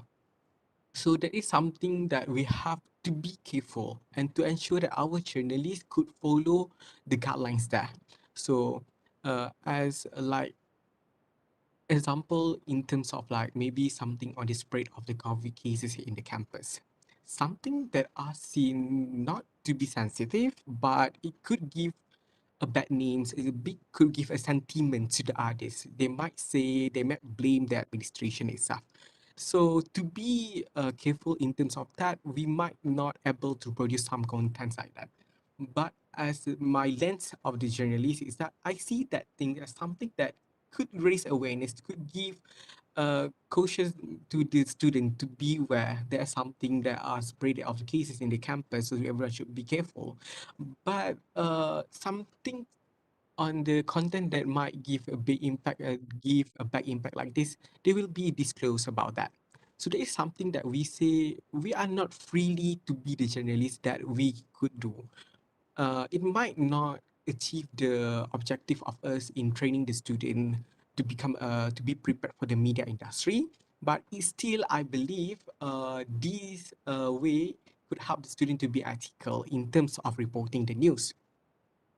So that is something that we have to be careful and to ensure that our journalists could follow the guidelines there. So, as like example in terms of like maybe something on the spread of the COVID cases in the campus, something that are seen not to be sensitive, but it could give a bad names, could give a sentiment to the artists. They might say, they might blame the administration itself. So to be careful in terms of that, we might not able to produce some contents like that. But as my lens of the journalist is that I see that thing as something that could raise awareness, could give cautious to the student to beware there's something that are spread of the cases in the campus, so everyone should be careful. But something on the content that might give a big impact, give a bad impact like this, they will be disclosed about that. So there is something that we say we are not freely to be the journalist that we could do. It might not achieve the objective of us in training the student to become to be prepared for the media industry, but it still I believe this way could help the student to be ethical in terms of reporting the news.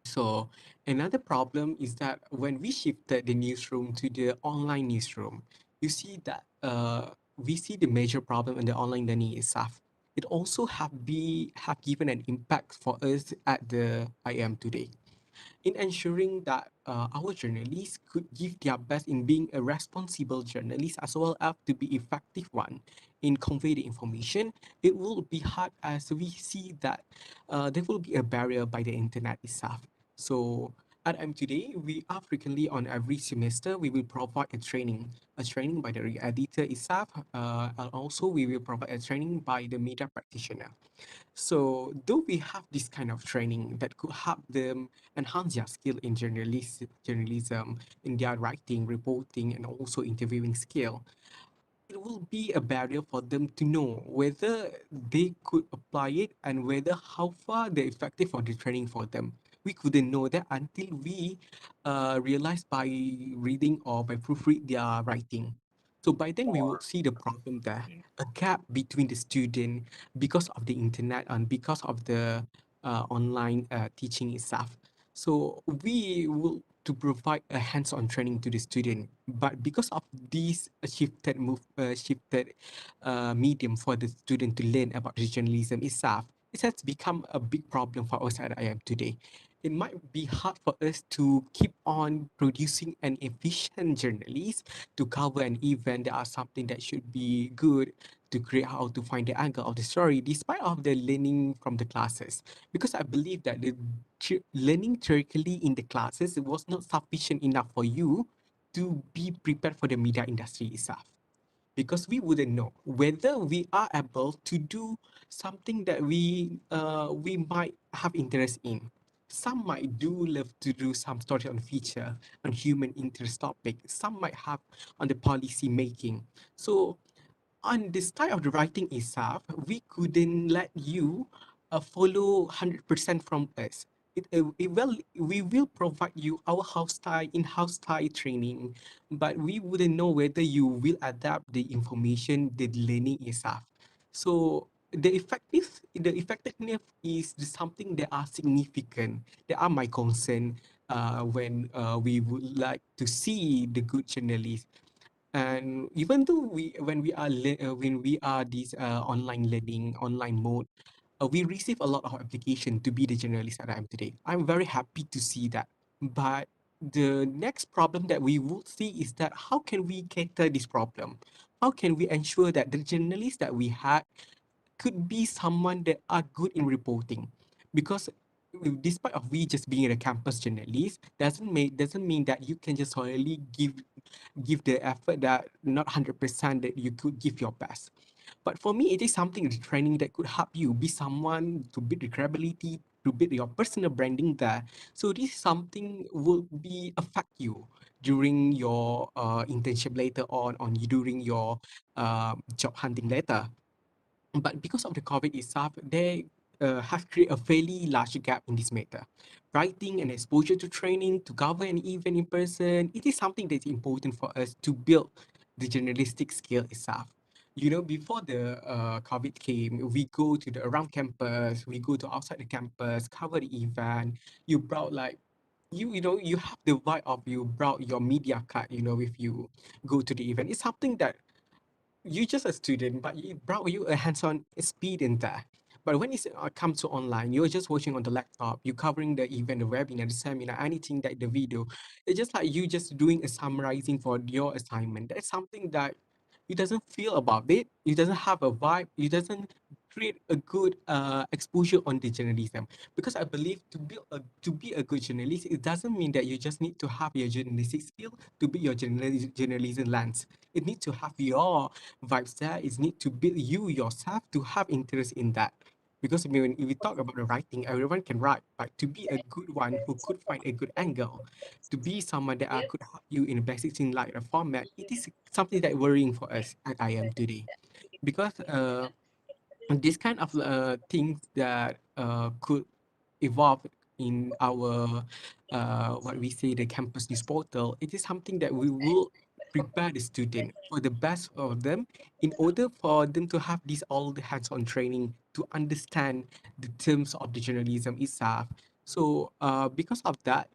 So another problem is that when we shifted the newsroom to the online newsroom, you see that we see the major problem in the online learning itself. It also have given an impact for us at the IM today in ensuring that our journalists could give their best in being a responsible journalist as well as to be effective one in convey the information. It will be hard as we see that there will be a barrier by the internet itself. So at M today, we are frequently on every semester, we will provide a training by the editor itself, and also we will provide a training by the media practitioner. So, though we have this kind of training that could help them enhance their skill in journalism, in their writing, reporting, and also interviewing skill, it will be a barrier for them to know whether they could apply it and whether how far they're effective for the training for them. We couldn't know that until we realized by reading or by proofread their writing. So by then we will see the problem there, a gap between the student because of the internet and because of the online teaching itself. So we will to provide a hands-on training to the student, but because of this shifted medium for the student to learn about the journalism itself, it has become a big problem for us at IM today. It might be hard for us to keep on producing an efficient journalist to cover an event that are something that should be good to create how to find the angle of the story despite of the learning from the classes, because I believe that the learning theoretically in the classes was not sufficient enough for you to be prepared for the media industry itself, because we wouldn't know whether we are able to do something that we might have interest in. Some might do love to do some story on feature, on human interest topic. Some might have on the policy making. So on the style of the writing itself, we couldn't let you follow 100% from us. We will provide you our house style, in-house style training, but we wouldn't know whether you will adapt the information, the learning itself. So the effectiveness is something that are significant. That are my concern when we would like to see the good journalists. And even though when we are this online learning, online mode, we receive a lot of application to be the journalist that I am today. I'm very happy to see that. But the next problem that we will see is that how can we cater this problem? How can we ensure that the journalists that we had could be someone that are good in reporting? Because despite of we just being a campus journalist doesn't mean that you can just solely give the effort that not 100% that you could give your best. But for me, it is something, the training that could help you be someone to build the credibility, to build your personal branding there. So this is something will be affect you during your internship later on during your job hunting later. But because of the COVID itself, they have created a fairly large gap in this matter. Writing and exposure to training, to cover an event in person, it is something that's important for us to build the journalistic skill itself. You know, before the COVID came, we go to the around campus, we go to outside the campus, cover the event. You brought like you know you have the vibe of you brought your media card, you know, if you go to the event. It's something that you just a student, but it brought you a hands-on experience there. But when it comes to online, you're just watching on the laptop, you're covering the event, the webinar, the seminar, anything that the video. It's just like you just doing a summarizing for your assignment. That's something that you doesn't feel about it. You doesn't have a vibe. You doesn't create a good exposure on the journalism. Because I believe to be a good journalist, it doesn't mean that you just need to have your journalistic skill to be your journalism lens. It needs to have your vibes there. It needs to build you yourself to have interest in that. Because I mean, when we talk about the writing, everyone can write, but to be a good one who could find a good angle, to be someone that could help you in a basic thing like a format, it is something that worrying for us at IM today. Because this kind of things that could evolve in our what we say the campus news portal, it is something that we will prepare the student for the best of them in order for them to have this all the hands-on training to understand the terms of the journalism itself. So because of that,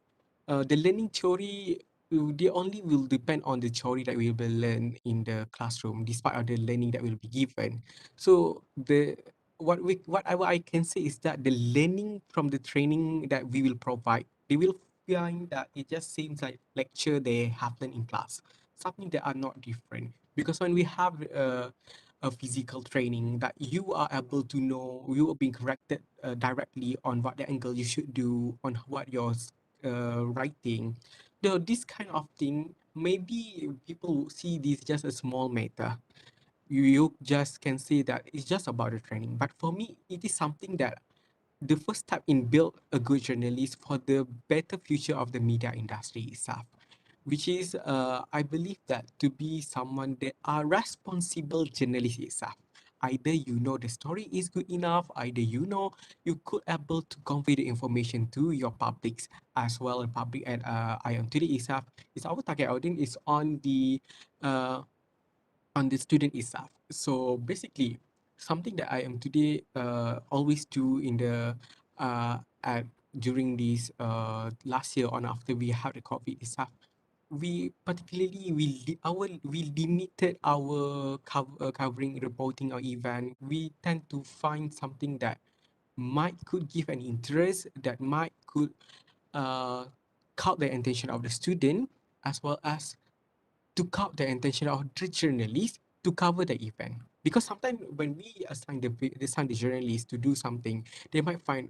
the learning theory they only will depend on the theory that we will learn in the classroom despite of the learning that will be given. So the whatever I can say is that the learning from the training that we will provide, they will find that it just seems like lecture they happen in class, something that are not different. Because when we have a physical training that you are able to know, you are being corrected directly on what the angle you should do, on what your writing. Though this kind of thing, maybe people will see this just a small matter. You just can say that it's just about the training. But for me, it is something that the first step in build a good journalist for the better future of the media industry itself, which is I believe that to be someone that are responsible journalist itself. Either you know the story is good enough, either you know you could able to convey the information to your publics as well. And public at IM today itself is our target audience is uh, on the student itself. So basically, something that I am today always do in the at during this last year on after we have the COVID itself, we particularly we limited our covering reporting or event. We tend to find something that might could give an interest that might could uh caught the attention of the student as well as to caught the attention of the journalist to cover the event. Because sometimes when we assign the journalist to do something, they might find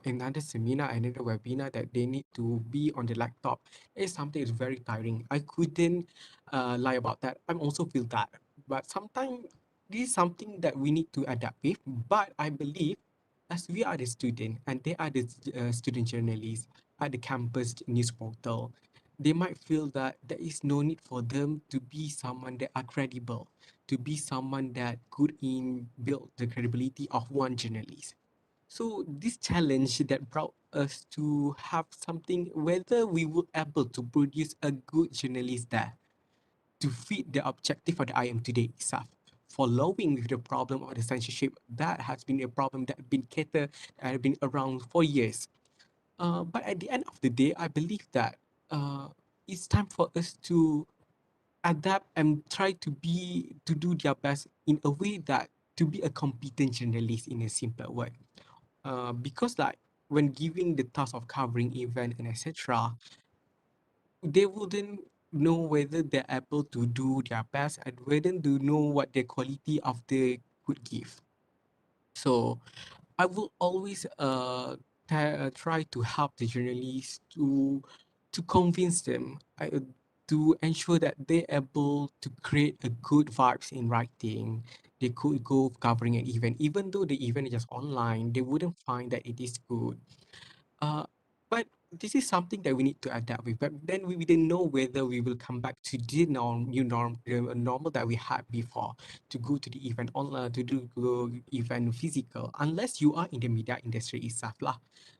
another seminar, another webinar that they need to be on the laptop. It's something is very tiring. I couldn't lie about that. I also feel that. But sometimes this is something that we need to adapt with. But I believe as we are the student and they are the student journalists at the campus news portal, they might feel that there is no need for them to be someone that are credible, to be someone that could in build the credibility of one journalist. So this challenge that brought us to have something whether we were able to produce a good journalist there to fit the objective of the IM today itself. Following with the problem of the censorship, that has been a problem that been been around for years. But at the end of the day, I believe that uh, it's time for us to adapt and try to do their best in a way that to be a competent journalist in a simpler word. Because like when giving the task of covering event and etc., they wouldn't know whether they're able to do their best and whether to know what the quality of the could give. So I will always try to help the journalists to convince them to ensure that they're able to create a good vibes in writing. They could go covering an event, even though the event is just online, they wouldn't find that it is good. Uh, but this is something that we need to adapt with. But then we didn't know whether we will come back to the new norm, the normal that we had before, to go to the event online, to do go event physical, unless you are in the media industry itself lah.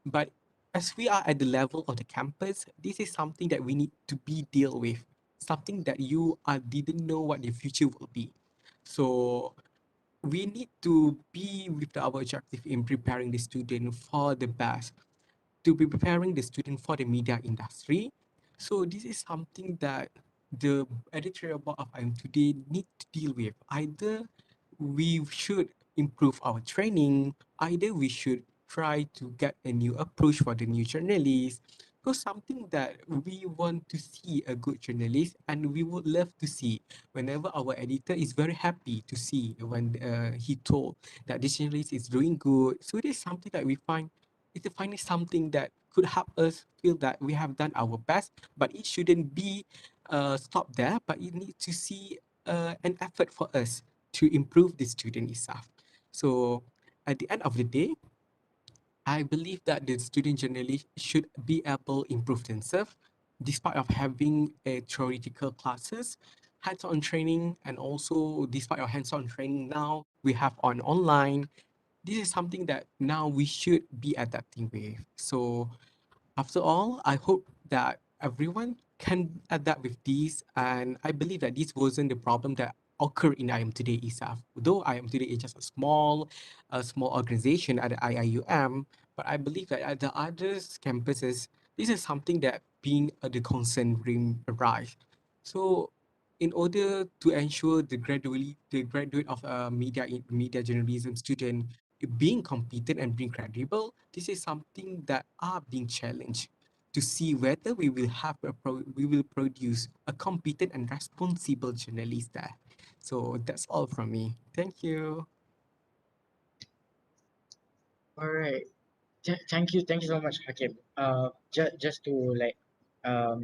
But as we are at the level of the campus, this is something that we need to be deal with, something that you didn't know what the future will be. So we need to be with our objective in preparing the student for the best, to be preparing the student for the media industry. So this is something that the editorial board of IM today need to deal with. Either we should improve our training, either we should try to get a new approach for the new journalists. Because something that we want to see a good journalist and we would love to see whenever our editor is very happy to see when he told that this journalist is doing good. So it is something that we find is to find something that could help us feel that we have done our best, but it shouldn't be stopped there, but it needs to see an effort for us to improve the student itself. So at the end of the day, I believe that the student journalist should be able to improve themselves despite of having a theoretical classes, hands-on training, and also despite of hands-on training now we have on online. This is something that now we should be adapting with. So after all, I hope that everyone can adapt with this, and I believe that this wasn't the problem that occurred in IM Today itself. Though IM Today is just a small organization at the IIUM, but I believe that at the other campuses, this is something that being the concern ring arise. So, in order to ensure the graduate of media journalism student being competent and being credible, this is something that are being challenged to see whether we will produce a competent and responsible journalist there. So that's all from me. Thank you. All right. Thank you so much, Hakim. Just to like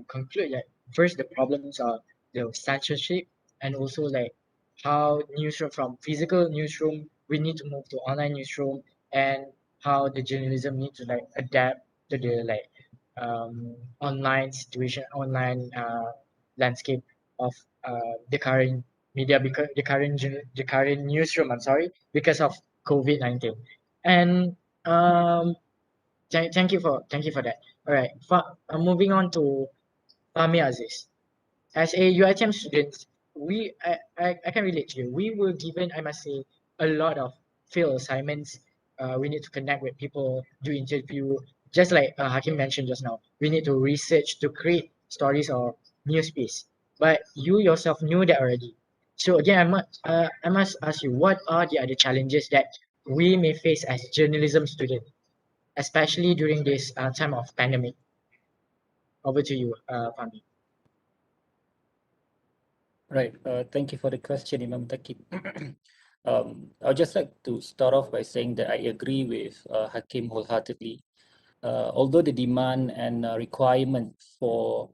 conclude, like first the problems are the censorship, and also like how newsroom from physical newsroom we need to move to online newsroom, and how the journalism need to like adapt to the like online situation, online landscape of the current media, because the current newsroom, I'm sorry, because of COVID-19. And thank you for that. All right, moving on to Fahmi Aziz. As a UITM student, I can relate to you. We were given, I must say, a lot of field assignments. We need to connect with people, do interview, just like Hakim mentioned just now. We need to research to create stories or news piece. But you yourself knew that already. So again, I must ask you, what are the other challenges that we may face as journalism students, especially during this time of pandemic? Over to you, Fahmi. Right. Thank you for the question, Imam Muttaqin. I'd just like to start off by saying that I agree with Hakim wholeheartedly. Although the demand and requirement for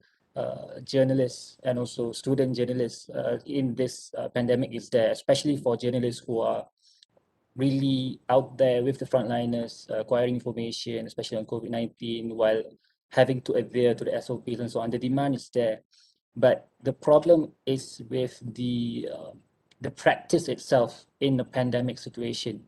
journalists and also student journalists in this pandemic is there, especially for journalists who are really out there with the frontliners, acquiring information, especially on COVID-19, while having to adhere to the SOPs and so on. The demand is there. But the problem is with the practice itself in the pandemic situation,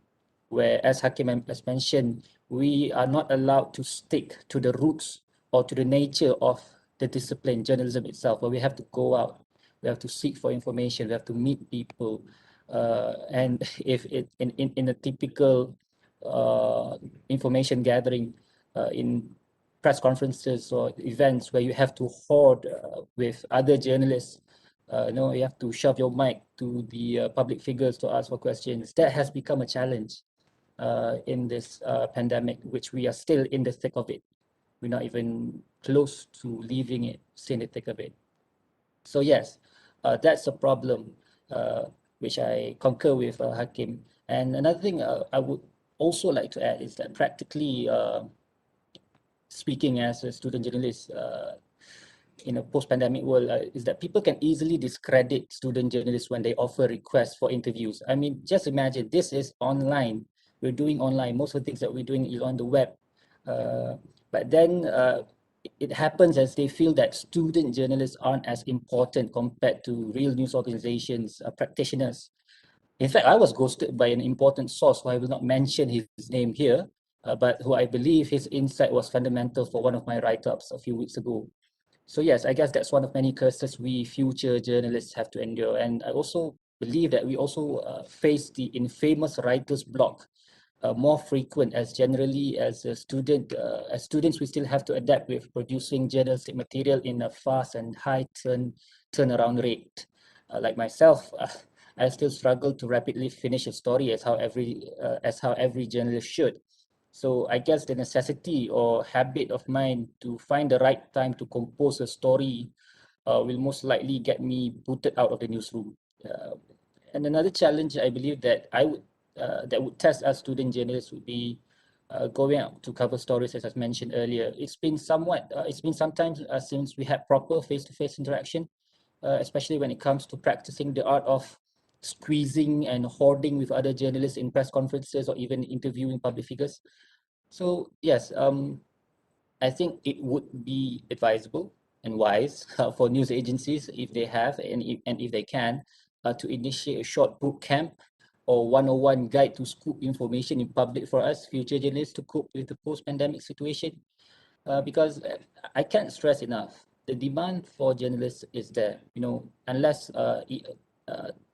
where, as Hakim has mentioned, we are not allowed to stick to the roots or to the nature of the discipline, journalism itself, where we have to go out, we have to seek for information, we have to meet people. And if it in a typical information gathering in press conferences or events where you have to hoard with other journalists, you have to shove your mic to the public figures to ask for questions. That has become a challenge in this pandemic, which we are still in the thick of it. We're not even close to leaving it, still in the thick of it. So yes, that's a problem, which I concur with Hakim. And another thing I would also like to add is that practically speaking, as a student journalist in a post-pandemic world, is that people can easily discredit student journalists when they offer requests for interviews. I mean, just imagine, this is online. We're doing online. Most of the things that we're doing is on the web. But then it happens as they feel that student journalists aren't as important compared to real news organizations, practitioners. In fact, I was ghosted by an important source who I will not mention his name here, but who I believe his insight was fundamental for one of my write-ups a few weeks ago. So yes, I guess that's one of many curses we future journalists have to endure. And I also believe that we also face the infamous writer's block, more frequent, as generally as a student, as students, we still have to adapt with producing journalistic material in a fast and high turnaround rate. Like myself, I still struggle to rapidly finish a story as how every journalist should. So I guess the necessity or habit of mine to find the right time to compose a story will most likely get me booted out of the newsroom. And another challenge I believe that that would test us student journalists would be going out to cover stories, as I mentioned earlier. It's been sometimes since we had proper face-to-face interaction, especially when it comes to practicing the art of squeezing and hoarding with other journalists in press conferences or even interviewing public figures. So yes, I think it would be advisable and wise for news agencies, if they have and if they can, to initiate a short boot camp or 101 guide to scoop information in public for us future journalists to cope with the post-pandemic situation. Because I can't stress enough, the demand for journalists is there. Unless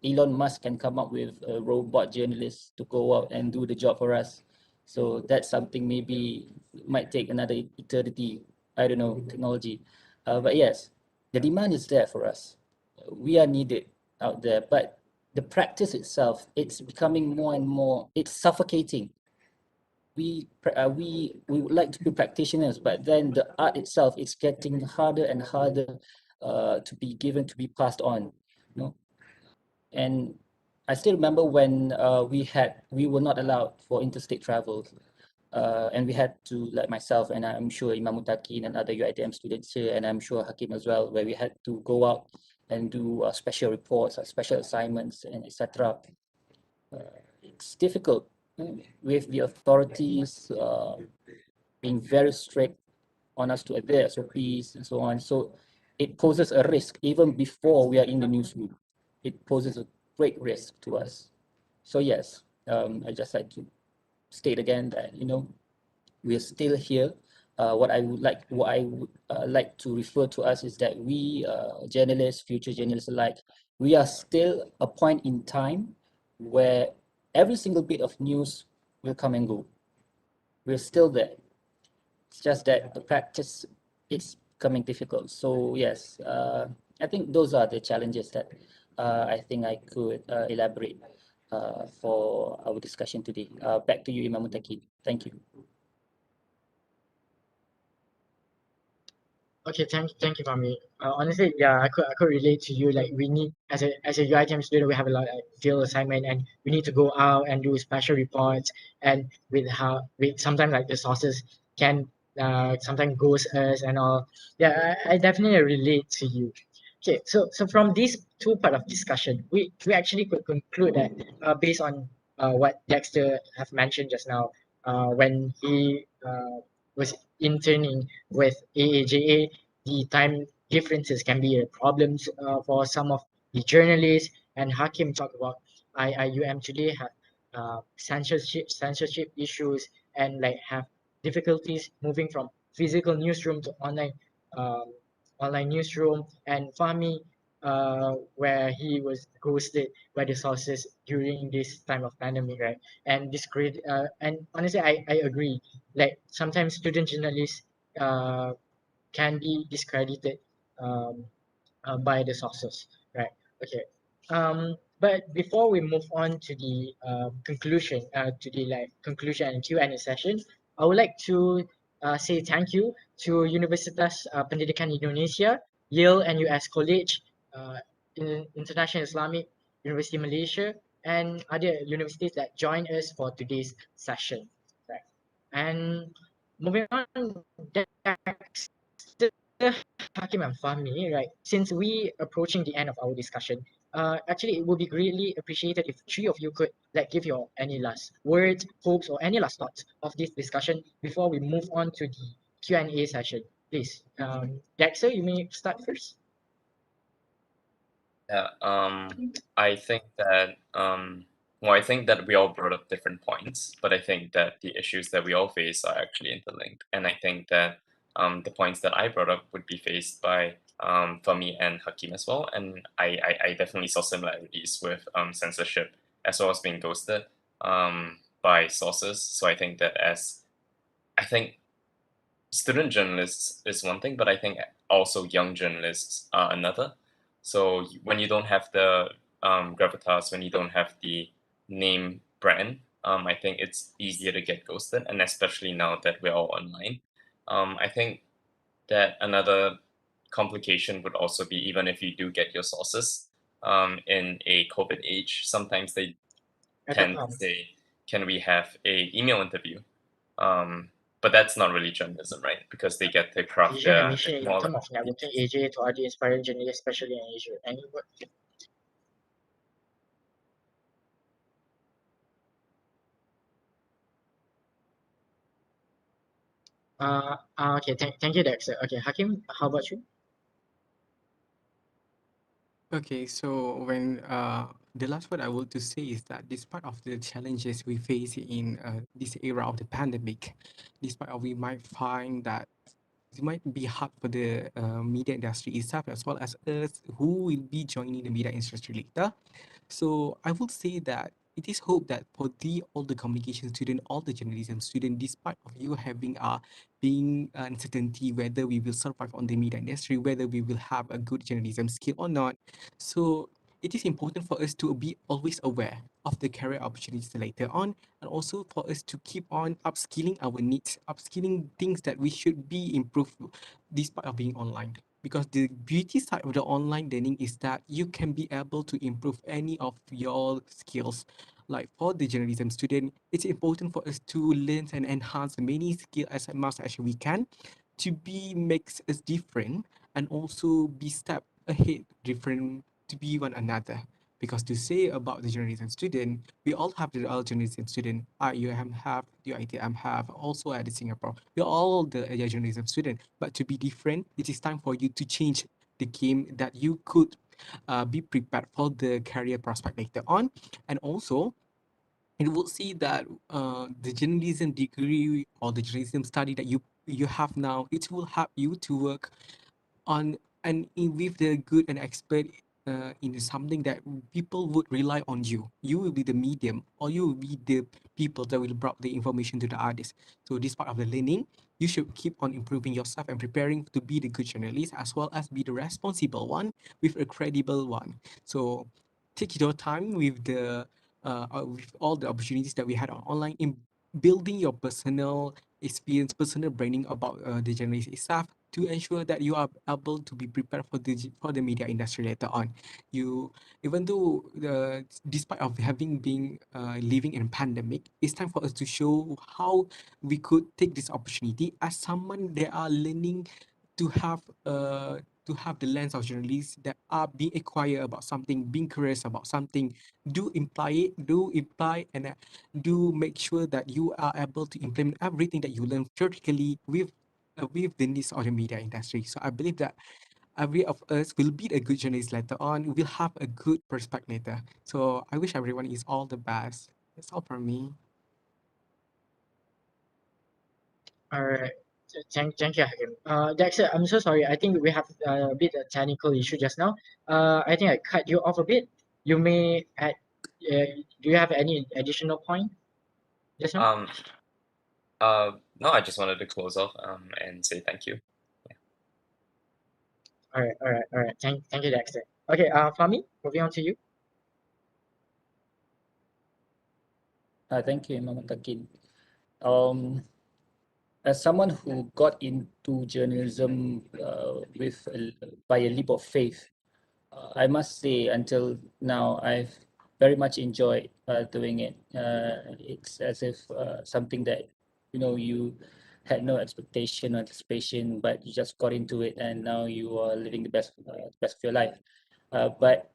Elon Musk can come up with a robot journalist to go out and do the job for us. So that's something maybe might take another eternity. I don't know, technology. But yes, the demand is there for us. We are needed out there, but the practice itself, it's becoming more and more, it's suffocating. We would like to be practitioners, but then the art itself is getting harder and harder to be passed on. And I still remember when we were not allowed for interstate travel, and we had to, like myself, and I'm sure Iman Muttaqin and other UITM students here, and I'm sure Hakim as well, where we had to go out and do special reports, special assignments, and etc. It's difficult with the authorities being very strict on us to adhere SOPs and so on. So it poses a risk even before we are in the newsroom. it poses a great risk to us. So yes, I just like to state again that we are still here. What I would like to refer to us is that we journalists, future journalists alike, we are still a point in time where every single bit of news will come and go. We're still there. It's just that the practice is becoming difficult. So yes, I think those are the challenges that I think I could elaborate for our discussion today. Back to you, Iman Muttaqin. Thank you. Okay, thank you, Fahmi. Honestly, yeah, I could relate to you. Like we need as a UiTM student, we have a lot of field assignment, and we need to go out and do special reports. And with sometimes like the sources can sometimes ghost us and all. Yeah, I definitely relate to you. Okay, so from these two part of discussion, we actually could conclude that based on what Dexter have mentioned just now, when he was interning with AAJA, the time differences can be a problem for some of the journalists. And Hakim talked about IIUM today have censorship issues and like have difficulties moving from physical newsroom to um, online newsroom. And Fahmi, where he was ghosted by the sources during this time of pandemic, right? And this great and honestly, I agree. Like sometimes student journalists uh, can be discredited um, by the sources, right? Okay. But before we move on to the conclusion, to the like conclusion and Q&A session, I would like to say thank you to Universitas Pendidikan Indonesia, Yale and US College, International Islamic University Malaysia, and other universities that join us for today's session. Right. And moving on, Dexter, Hakim and Fahmi, right? Since we approaching the end of our discussion, actually it would be greatly appreciated if three of you could like give your any last words, hopes, or any last thoughts of this discussion before we move on to the Q&A session. Please, Dexter, you may start first. Yeah, I think that well, I think that we all brought up different points, but I think that the issues that we all face are actually interlinked, and I think that the points that I brought up would be faced by Fahmi and Hakim as well, and I definitely saw similarities with censorship as well as being ghosted by sources. So I think that as I think student journalists is one thing, but I think also young journalists are another. So when you don't have the gravitas, when you don't have the name brand, I think it's easier to get ghosted, and especially now that we're all online. I think that another complication would also be even if you do get your sources in a COVID age, sometimes they tend to say, "Can we have a email interview?" But that's not really journalism, right? Because they get to craft Vision and their mission in terms of networking AJ to other inspiring journalists, especially in Asia. Any word? Okay, thank you, Dexter. Okay, Hakim, how about you? Okay, so when the last word I want to say is that despite of the challenges we face in this era of the pandemic, despite of we might find that it might be hard for the media industry itself as well as us who will be joining the media industry later. So I would say that it is hope that for all the communication student, all the journalism student, despite of you having being uncertainty whether we will survive on the media industry, whether we will have a good journalism skill or not. So it is important for us to be always aware of the career opportunities later on, and also for us to keep on upskilling our needs, upskilling things that we should be improved despite of being online. Because the beauty side of the online learning is that you can be able to improve any of your skills. Like for the journalism student, it's important for us to learn and enhance many skills as much as we can to be makes us different and also be step ahead different to be one another. Because to say about the journalism student, we all have the all journalism student. IUM have, the ITM have, also at the Singapore. We're all the journalism student. But to be different, it is time for you to change the game that you could be prepared for the career prospect later on. And also, it will see that the journalism degree or the journalism study that you have now, it will help you to work on with the good and expert in something that people would rely on you. You will be the medium, or you will be the people that will bring the information to the artist. So this part of the learning, you should keep on improving yourself and preparing to be the good journalist as well as be the responsible one with a credible one. So take your time with all the opportunities that we had on online in building your personal experience, personal branding about the journalist itself, to ensure that you are able to be prepared for the media industry later on. You, even though despite of having been living in a pandemic, it's time for us to show how we could take this opportunity as someone that are learning to have the lens of journalists that are being acquired about something, being curious about something. Do imply and do make sure that you are able to implement everything that you learn theoretically with the needs of the media industry. So I believe that every of us will be a good journalist later on. We'll have a good perspective later. So I wish everyone is all the best. That's all from me. All right. Thank you, Hakim. Dexter, I'm so sorry. I think we have a bit of technical issue just now. I think I cut you off a bit. You may add. Do you have any additional point just now? No, I just wanted to close off and say thank you. All right. Thank you, Dexter. Okay. Fahmi, moving on to you. Thank you, Iman Muttaqin. As someone who got into journalism by a leap of faith, I must say until now I've very much enjoyed doing it. It's as if something that you had no expectation or anticipation, but you just got into it, and now you are living the best of your life. But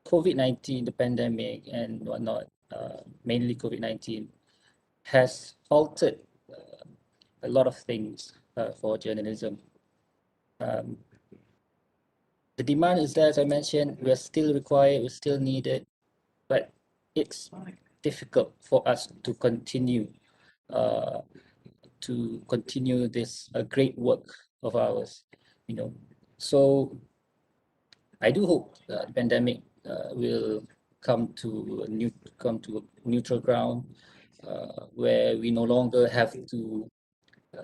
COVID-19, the pandemic and whatnot, mainly COVID-19, has altered a lot of things for journalism. The demand is there, as I mentioned. We're still required, we're still needed, but it's difficult for us to continue this great work of ours. So I do hope the pandemic will come to a neutral ground where we no longer have to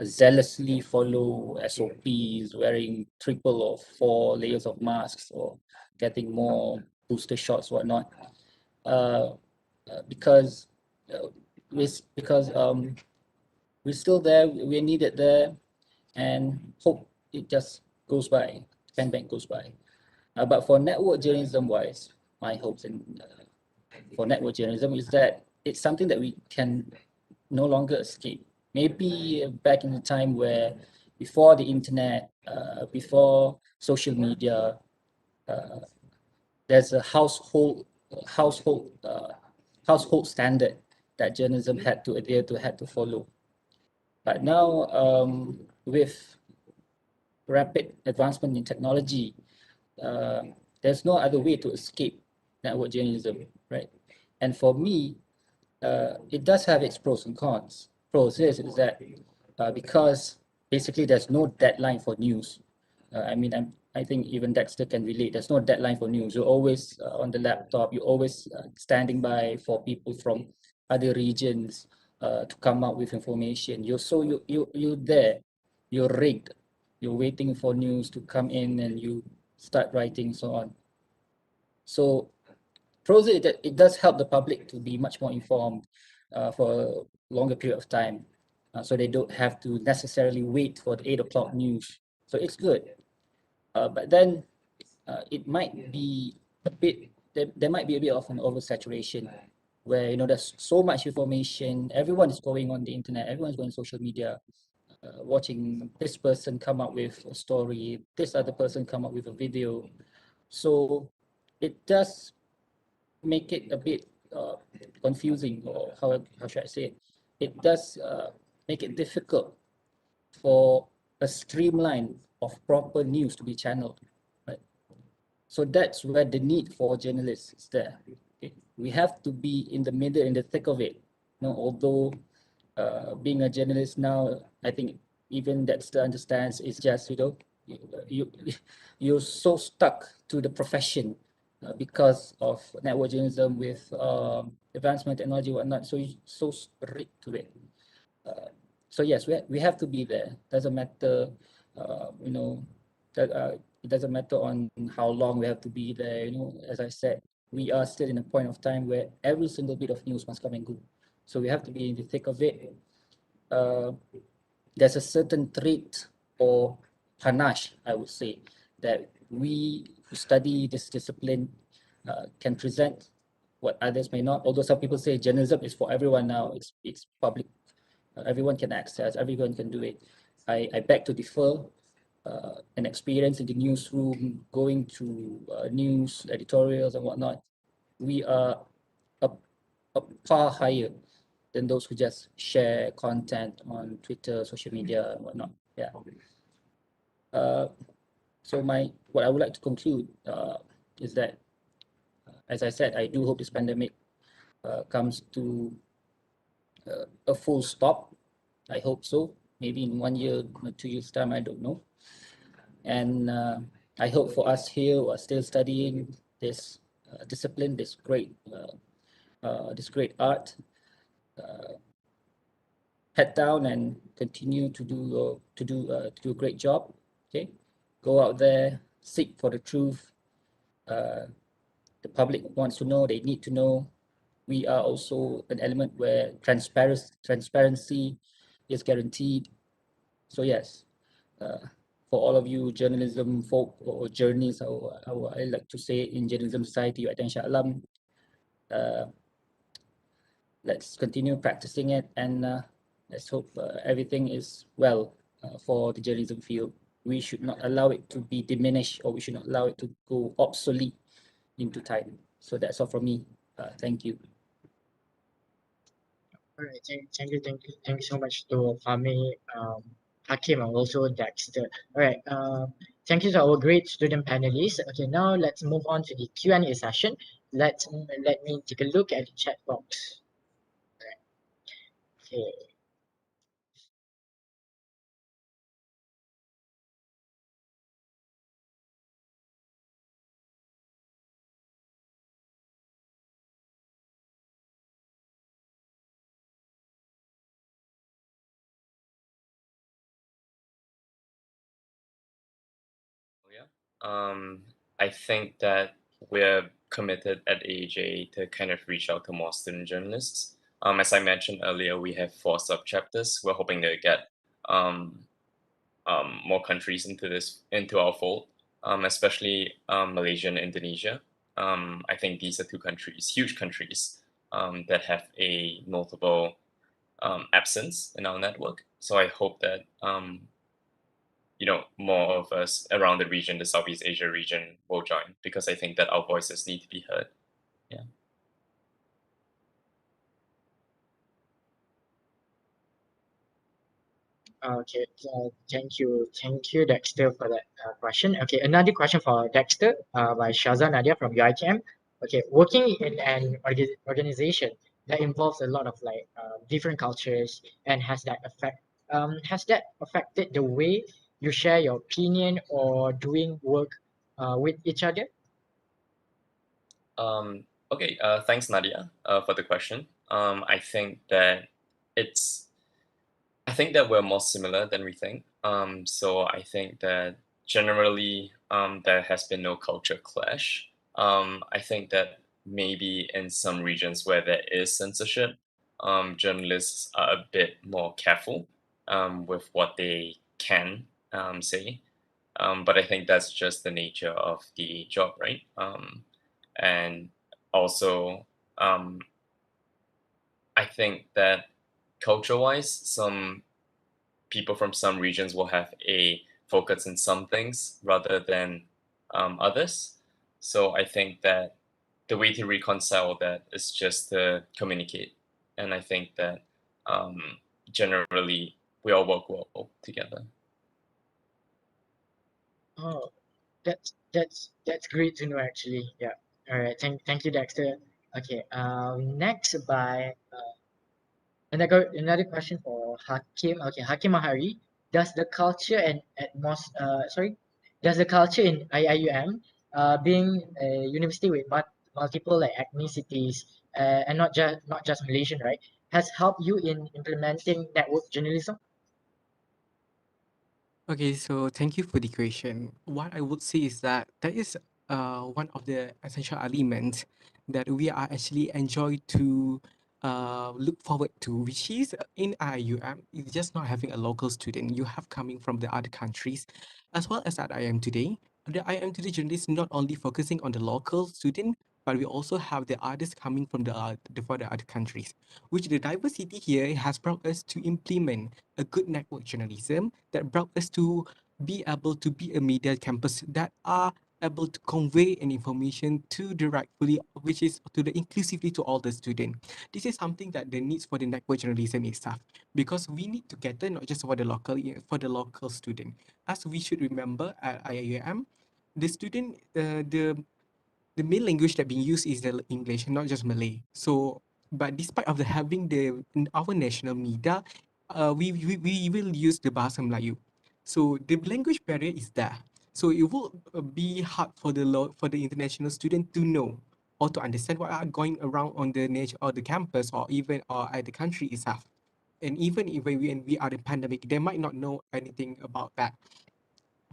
zealously follow SOPs, wearing 3 or 4 layers of masks or getting more booster shots, whatnot. Because we're still there, we're needed there, and hope it just goes by, pandemic goes by. But for network journalism wise, my hopes for network journalism is that it's something that we can no longer escape. Maybe back in the time where before the internet, before social media, there's a household standard that journalism had to adhere to, had to follow. But now, with rapid advancement in technology, there's no other way to escape network journalism, right? And for me, it does have its pros and cons. Pros is that because basically there's no deadline for news. I think even Dexter can relate. There's no deadline for news. You're always on the laptop. You're always standing by for people from other regions to come up with information. You're there. You're rigged. You're waiting for news to come in, and you start writing, so on. So pros is that it does help the public to be much more informed for a longer period of time, so they don't have to necessarily wait for the 8 o'clock news. So it's good. But then it might be a bit, there might be a bit of an oversaturation where there's so much information. Everyone is going on the internet, everyone's going social media, watching this person come up with a story, this other person come up with a video. So it does make it a bit confusing, or how should I say it? It does make it difficult for a streamlined of proper news to be channeled. Right? So that's where the need for journalists is there. Okay? We have to be in the middle, in the thick of it. Although being a journalist now, I think even Dexter understands, it's just, you you're so stuck to the profession because of network journalism with advancement technology and whatnot. So you're so strict to it. So yes, we have to be there. Doesn't matter, that it doesn't matter on how long we have to be there. As I said, we are still in a point of time where every single bit of news must come and go. So we have to be in the thick of it. There's a certain trait or panache, I would say, that we who study this discipline can present what others may not. Although some people say journalism is for everyone now, it's public, everyone can access, everyone can do it. I beg to differ. An experience in the newsroom, going to news editorials and whatnot, we are up far higher than those who just share content on Twitter, social media, and whatnot. Yeah. So what I would like to conclude is that, as I said, I do hope this pandemic comes to a full stop. I hope so. Maybe in 1 year, 2 years time, I don't know. And I hope for us here who are still studying this discipline, this great art, head down and continue to do a great job. Okay, go out there, seek for the truth. The public wants to know; they need to know. We are also an element where transparency is guaranteed. So yes, for all of you journalism folk or journeys, I like to say in journalism society, attention alam. Let's continue practicing it, and let's hope everything is well for the journalism field. We should not allow it to be diminished, or we should not allow it to go obsolete into time. So that's all from me. Thank you. All right, thank you so much to Fahmi, Hakim, and also Dexter. All right, thank you to our great student panelists. Okay, now let's move on to the Q&A session. Let me take a look at the chat box. All right. Okay. I think that we're committed at AJ to kind of reach out to more student journalists. As I mentioned earlier, we have 4 sub-chapters. We're hoping to get more countries into our fold, especially Malaysia and Indonesia. I think these are 2 countries, huge countries, that have a notable absence in our network. So I hope that more of us around the region, the Southeast Asia region, will join, because I think that our voices need to be heard. Yeah. Okay, thank you, Dexter, for that question. Okay, another question for Dexter by Shaza Nadia from UITM. Okay, working in an organization that involves a lot of different cultures, and has that affected the way you share your opinion or doing work with each other? Okay, thanks, Nadia, for the question. I think that it's I think that we're more similar than we think. So I think that generally there has been no culture clash. I think that maybe in some regions where there is censorship, journalists are a bit more careful with what they can say. But I think that's just the nature of the job, right? And also, I think that culture-wise, some people from some regions will have a focus in some things rather than others. So I think that the way to reconcile that is just to communicate. And I think that generally we all work well together. Oh, that's great to know actually. Yeah. All right. Thank you, Dexter. Okay. Next by another question for Hakim. Okay, Hakim Mahari. Does the culture and does the culture in IIUM, being a university with multiple like ethnicities, and not just Malaysian, right, has helped you in implementing network journalism? Okay, so thank you for the question. What I would say is that is one of the essential elements that we are actually enjoy to look forward to, which is in IUM. It's just not having a local student. You have coming from the other countries, as well as at IM today. The IM today journalists not only focusing on the local student, but we also have the others coming from for the other countries, which the diversity here has brought us to implement a good network journalism that brought us to be able to be a media campus that are able to convey an information to directly, which is to the inclusively to all the student. This is something that the needs for the network journalism itself, because we need to cater not just for the local student. As we should remember at IIM, the student, the main language that being used is the English, not just Malay. So, but despite of the having our national media, we will use the Bahasa Melayu. So the language barrier is there. So it will be hard for for the international student to know or to understand what are going around on the nature or the campus or even or at the country itself. And even if we are in pandemic, they might not know anything about that.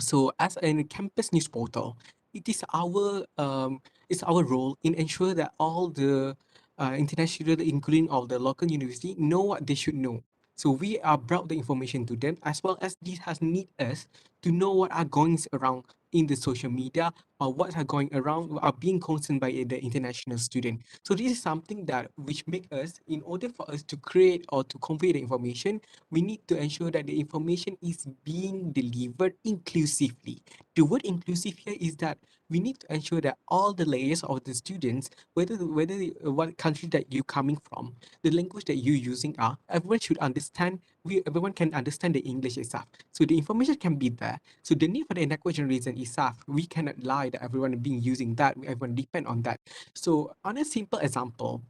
So as a campus news portal, it is our role in ensure that all the international, including all the local university, know what they should know. So we are brought the information to them, as well as this has need us to know what are going around in the social media or what are going around are being concerned by the international student. So this is something that which make us, in order for us to create or to convey the information, we need to ensure that the information is being delivered inclusively. The word inclusive here is that we need to ensure that all the layers of the students, what country that you coming from, the language that you using are, everyone should understand. Everyone can understand the English itself. So the information can be there. So the need for the network journalism itself, we cannot lie that everyone being using that. Everyone depend on that. So on a simple example,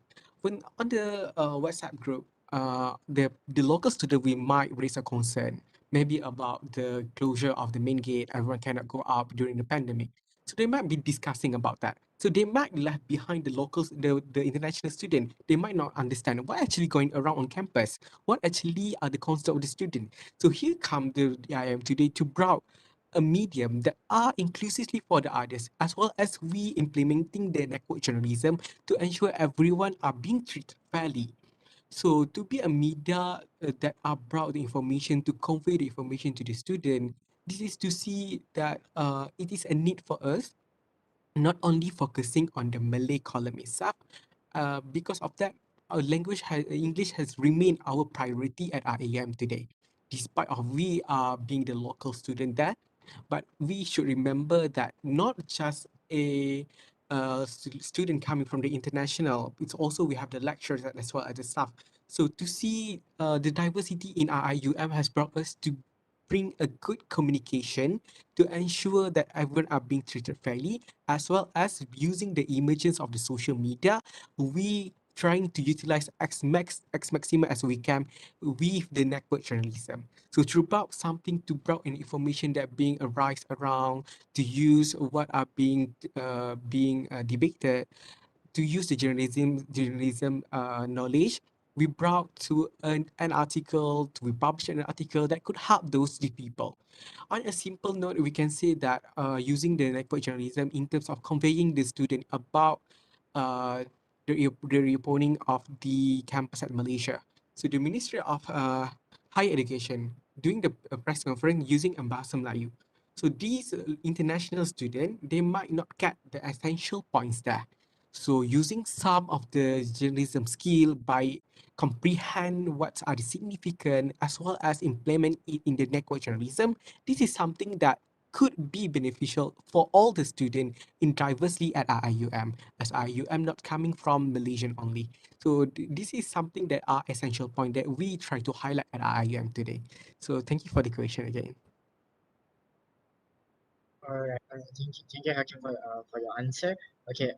when on the WhatsApp group, the local student we might raise a concern, maybe about the closure of the main gate. Everyone cannot go up during the pandemic, so they might be discussing about that. So they might left behind the locals, the international student. They might not understand what actually going around on campus, what actually are the concept of the student. So here come the IIM today to bring a medium that are inclusively for the others, as well as we implementing the network journalism to ensure everyone are being treated fairly. So to be a media that are brought the information to convey the information to the student, this is to see that it is a need for us not only focusing on the Malay column itself. Because of that, our English has remained our priority at RAM today, despite of we are being the local student there. But we should remember that not just a student coming from the international, it's also we have the lecturers as well as the staff. So to see the diversity in RIUM has brought us to bring a good communication to ensure that everyone are being treated fairly, as well as using the emergence of the social media, we trying to utilize X maxima as we can with the network journalism. So throughout something to bring an information that being arise around, to use what are being debated, to use the journalism knowledge, we brought to an article, we published an article that could help those people. On a simple note, we can say that using the network journalism in terms of conveying the student about uh, the reopening of the campus at Malaysia. So the Ministry of Higher Education doing the press conference using Bahasa Melayu. So these international students, they might not get the essential points there. So using some of the journalism skill by comprehend what are the significant as well as implement it in the network journalism, this is something that could be beneficial for all the students in diversely at IUM, as IUM not coming from Malaysian only. So this is something that are essential point that we try to highlight at IUM today. So thank you for the question again. Alright, thank you, Hakim, for your answer. Okay,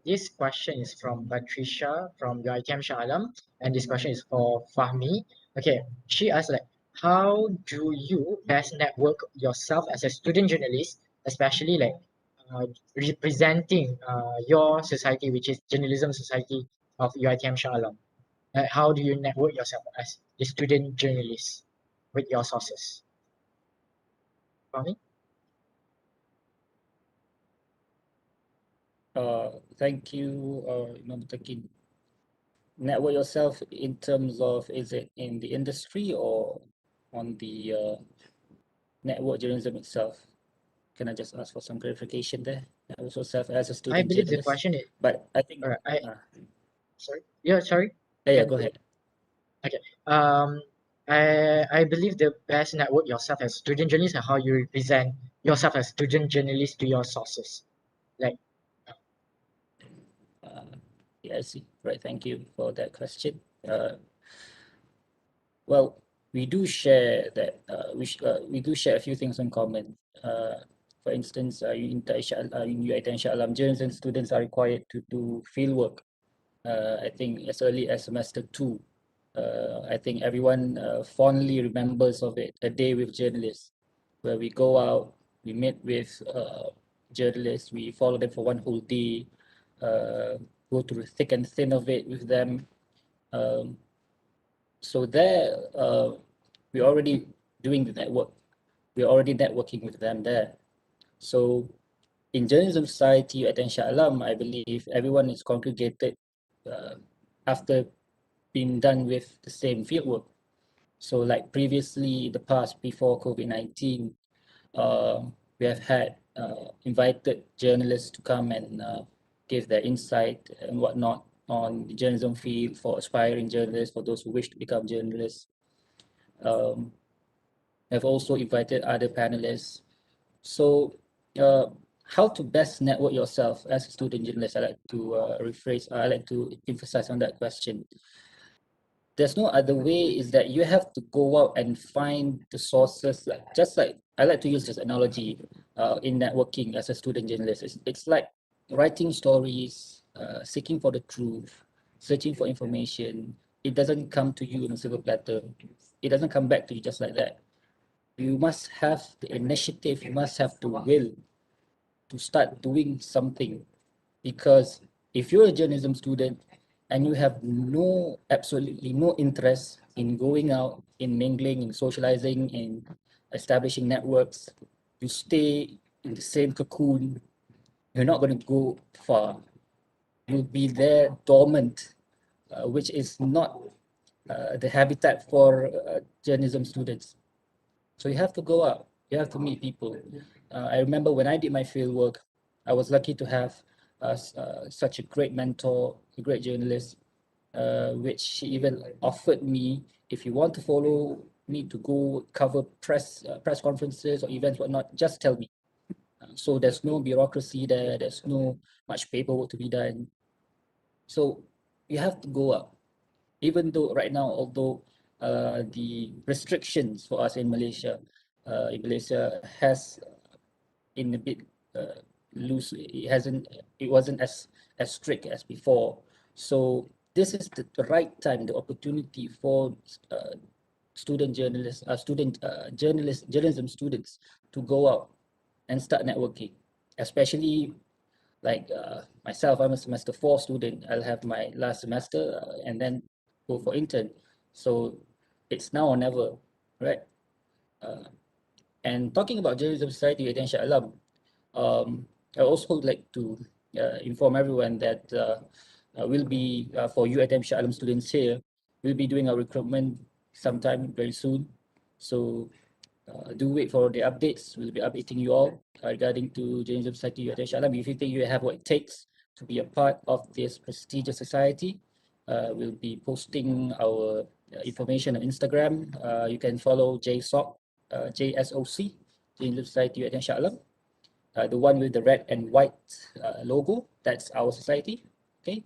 this question is from Patricia from UiTM Shah Alam, and this question is for Fahmi. Okay, she asked like, how do you best network yourself as a student journalist, especially like representing your society, which is Journalism Society of UiTM Shah Alam? How do you network yourself as a student journalist with your sources? Fahmi? Thank you, Iman Muttaqin. Network yourself in terms of, is it in the industry or on the network journalism itself? Can I just ask for some clarification there? Network yourself as a I student believe the journalist. question is, But I think, sorry. Yeah, sorry. yeah, Can go you? ahead. Okay. I believe the best network yourself as student journalist and how you represent yourself as student journalist to your sources. Like, Yeah, I see. Right, thank you for that question. Well, we do share that we do share a few things in common. For instance, in UiTM Shah Alam, journalists and students are required to do fieldwork. I think as early as semester 2. I think everyone fondly remembers of it, a day with journalists, where we go out, we meet with journalists, we follow them for one whole day, go through thick and thin of it with them. Um, so there, we're already doing the network. We're already networking with them there. So in Journalism Society at Shah Alam, I believe everyone is congregated after being done with the same fieldwork. So like previously, in the past, before COVID-19, we have had invited journalists to come and give their insight and whatnot on the journalism field for aspiring journalists, for those who wish to become journalists. I've also invited other panelists. So how to best network yourself as a student journalist? I like to I like to emphasize on that question. There's no other way, is that you have to go out and find the sources, just like I like to use this analogy in networking as a student journalist. It's like writing stories, seeking for the truth, searching for information. It doesn't come to you in a silver platter. It doesn't come back to you just like that. You must have the initiative, you must have the will to start doing something. Because if you're a journalism student and you have absolutely no interest in going out, in mingling, in socializing, in establishing networks, you stay in the same cocoon, you're not going to go far. You'll be there dormant, which is not the habitat for journalism students. So you have to go out, you have to meet people. I remember when I did my field work, I was lucky to have such a great mentor, a great journalist, which she even offered me, if you want to follow me to go cover press conferences or events, whatnot, just tell me. So there's no bureaucracy there, there's no much paperwork to be done. So you have to go out. Even though right now, although the restrictions for us in Malaysia has in a bit loose. It wasn't as strict as before. So this is the right time, the opportunity for journalism students to go out and start networking, especially like myself. I'm a semester 4 student. I'll have my last semester and then go for intern. So it's now or never, right? And talking about journalism society at Shah Alam, I also would like to inform everyone that we'll be, for you at Shah Alam students here, we'll be doing our recruitment sometime very soon. So do wait for the updates. We'll be updating you all regarding to Journalism Society at Shah Alam. If you think you have what it takes to be a part of this prestigious society, we'll be posting our information on Instagram. You can follow JSOC, JSOC, Journalism Society at Shah Alam. The one with the red and white logo, that's our society. Okay,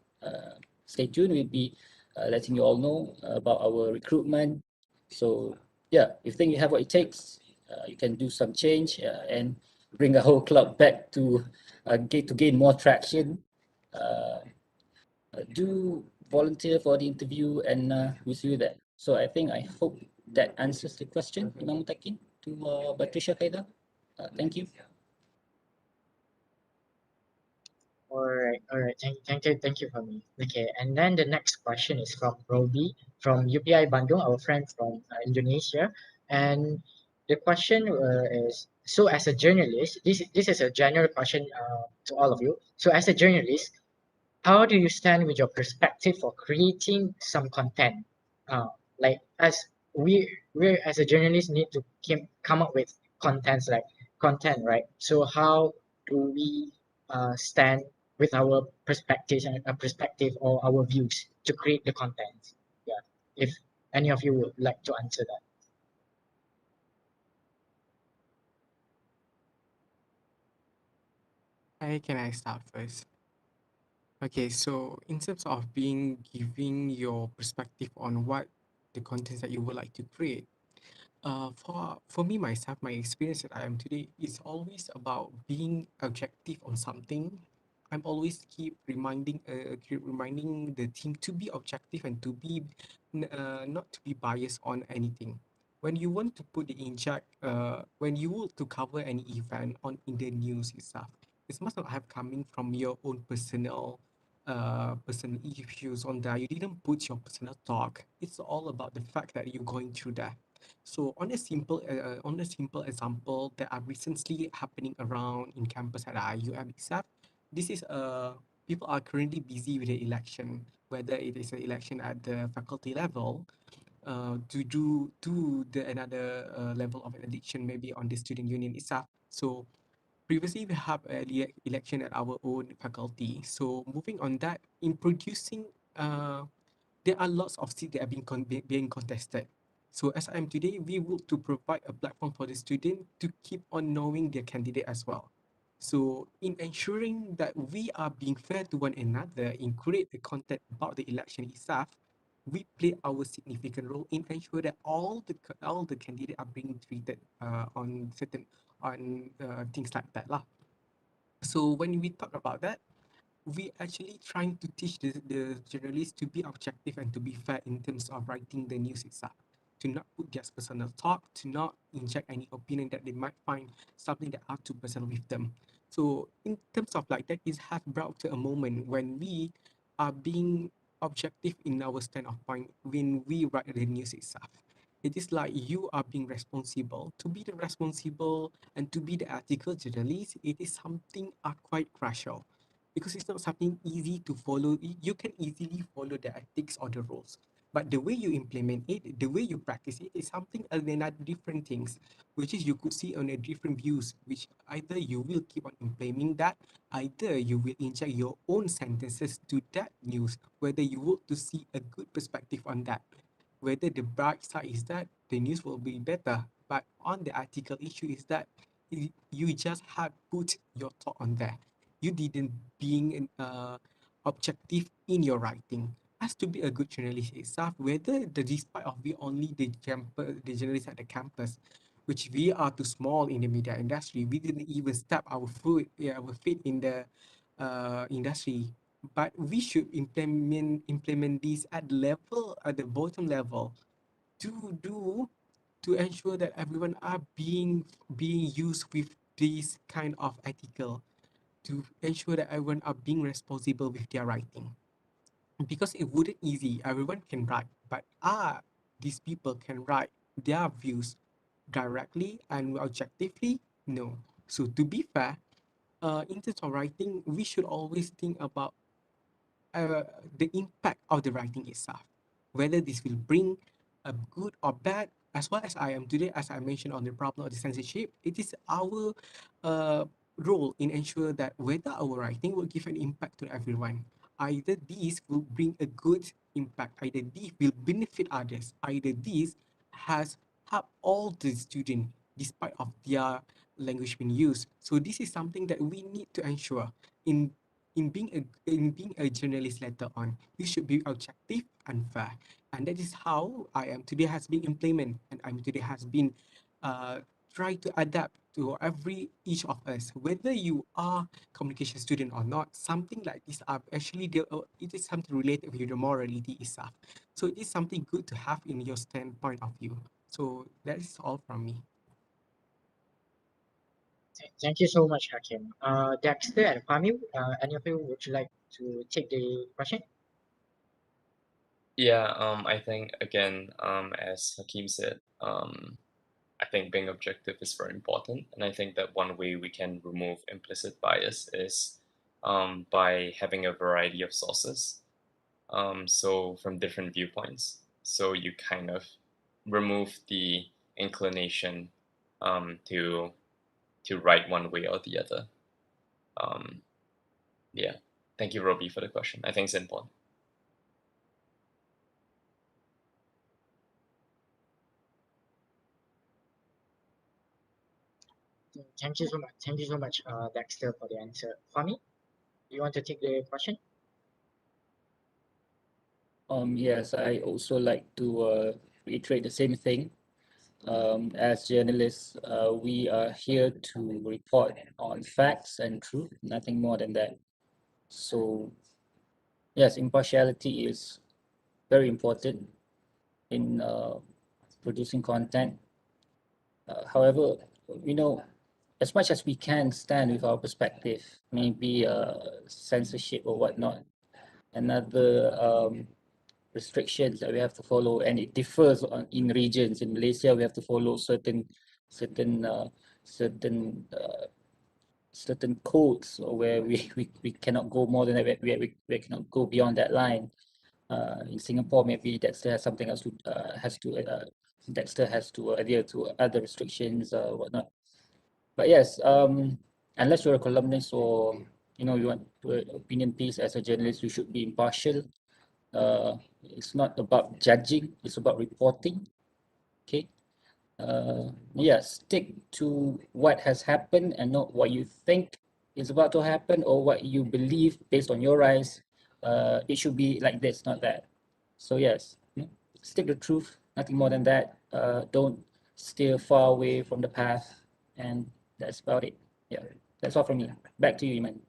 stay tuned. We'll be letting you all know about our recruitment. So yeah, if you think you have what it takes, you can do some change and bring the whole club back to gain more traction. Do volunteer for the interview, and we'll see you there. So I hope that answers the question, Iman Muttaqin, to Patricia Kaida. Thank you. All right. Thank you, Fahmi. Okay, and then the next question is from Roby from UPI Bandung, our friend from Indonesia, and the question is: so as a journalist, this is a general question to all of you. So as a journalist, how do you stand with your perspective for creating some content? Like as we as a journalist need to come up with contents like content, right? So how do we stand with our perspectives and perspective or our views to create the content? Yeah, if any of you would like to answer that. Can I start first? Okay, so in terms of giving your perspective on what the contents that you would like to create, for me myself, my experience that I am today is always about being objective on something. I'm always keep reminding the team to be objective and to be not to be biased on anything. When you want to put the inject, when you want to cover any event on in the news itself, it must not have coming from your own personal issues on that. You didn't put your personal talk. It's all about the fact that you're going through that. So on a simple example that are recently happening around in campus at IUM itself, this is people are currently busy with the election, whether it is an election at the faculty level, to the another level of an election maybe on the student union itself. So previously we have an election at our own faculty. So moving on that, in producing there are lots of seats that are being contested. So as I am today, we want to provide a platform for the student to keep on knowing their candidate as well. So in ensuring that we are being fair to one another in create the content about the election itself, we play our significant role in ensure that all the candidates are being treated on certain on things like that lah. So when we talk about that, we actually trying to teach the journalists to be objective and to be fair in terms of writing the news itself, to not put their personal talk, to not inject any opinion that they might find something that are too personal with them. So in terms of like that is have brought to a moment when we are being objective in our stand of point when we write the news itself. It is like you are being responsible. To be the responsible and to be the ethical journalist, it is something quite crucial because it's not something easy to follow. You can easily follow the ethics or the rules, but the way you implement it, the way you practice it is something another different things, which is you could see on a different views, which either you will keep on implementing that, either you will inject your own sentences to that news, whether you want to see a good perspective on that, whether the bright side is that the news will be better, but on the article issue is that you just have put your thought on there. You didn't being objective in your writing. Has to be a good journalist itself, whether the despite of we only the journalists at the campus, which we are too small in the media industry, we didn't even step our feet in the industry. But we should implement this at the bottom level to do to ensure that everyone are being used with this kind of ethical, to ensure that everyone are being responsible with their writing, because it wouldn't easy. Everyone can write, but these people can write their views directly and objectively? No. So to be fair, in terms of writing, we should always think about the impact of the writing itself, whether this will bring a good or bad. As well as I am today, as I mentioned on the problem of the censorship, it is our uh, role in ensure that whether our writing will give an impact to everyone. Either these will bring a good impact, either these will benefit others, either this has helped all the students despite of their language being used. So this is something that we need to ensure in in being a journalist later on. You should be objective and fair, and that is how I am today has been implemented, and I am today has been try to adapt to each of us, whether you are communication student or not. Something like this are actually it is something related with the morality itself. So it is something good to have in your standpoint of view. So that is all from me. Thank you so much, Hakim. Dexter and Fahmi, any of you would you like to take the question? Yeah, I think again, as Hakim said, I think being objective is very important, and I think that one way we can remove implicit bias is by having a variety of sources. So from different viewpoints, so you kind of remove the inclination to write one way or the other. Yeah, thank you, Robbie, for the question. I think it's important. Thank you so much. Thank you so much, Dexter, for the answer. Fahmi, you want to take the question? Yes, I also like to reiterate the same thing. As journalists, we are here to report on facts and truth, nothing more than that. So, yes, impartiality is very important in producing content. However, you know, as much as we can stand with our perspective, maybe censorship or whatnot, another restrictions that we have to follow, and it differs in regions. In Malaysia, we have to follow certain certain certain codes where we cannot go more than that. We cannot go beyond that line. In Singapore, maybe Dexter has something else to Dexter has to adhere to other restrictions whatnot. But yes, unless you're a columnist or you want to opinion piece as a journalist, you should be impartial. It's not about judging, it's about reporting. Okay. Yeah, stick to what has happened and not what you think is about to happen or what you believe based on your eyes. It should be like this, not that. So yes, stick to truth, nothing more than that. Don't steer far away from the path, and that's about it. Yeah, that's all from me. Back to you, Iman.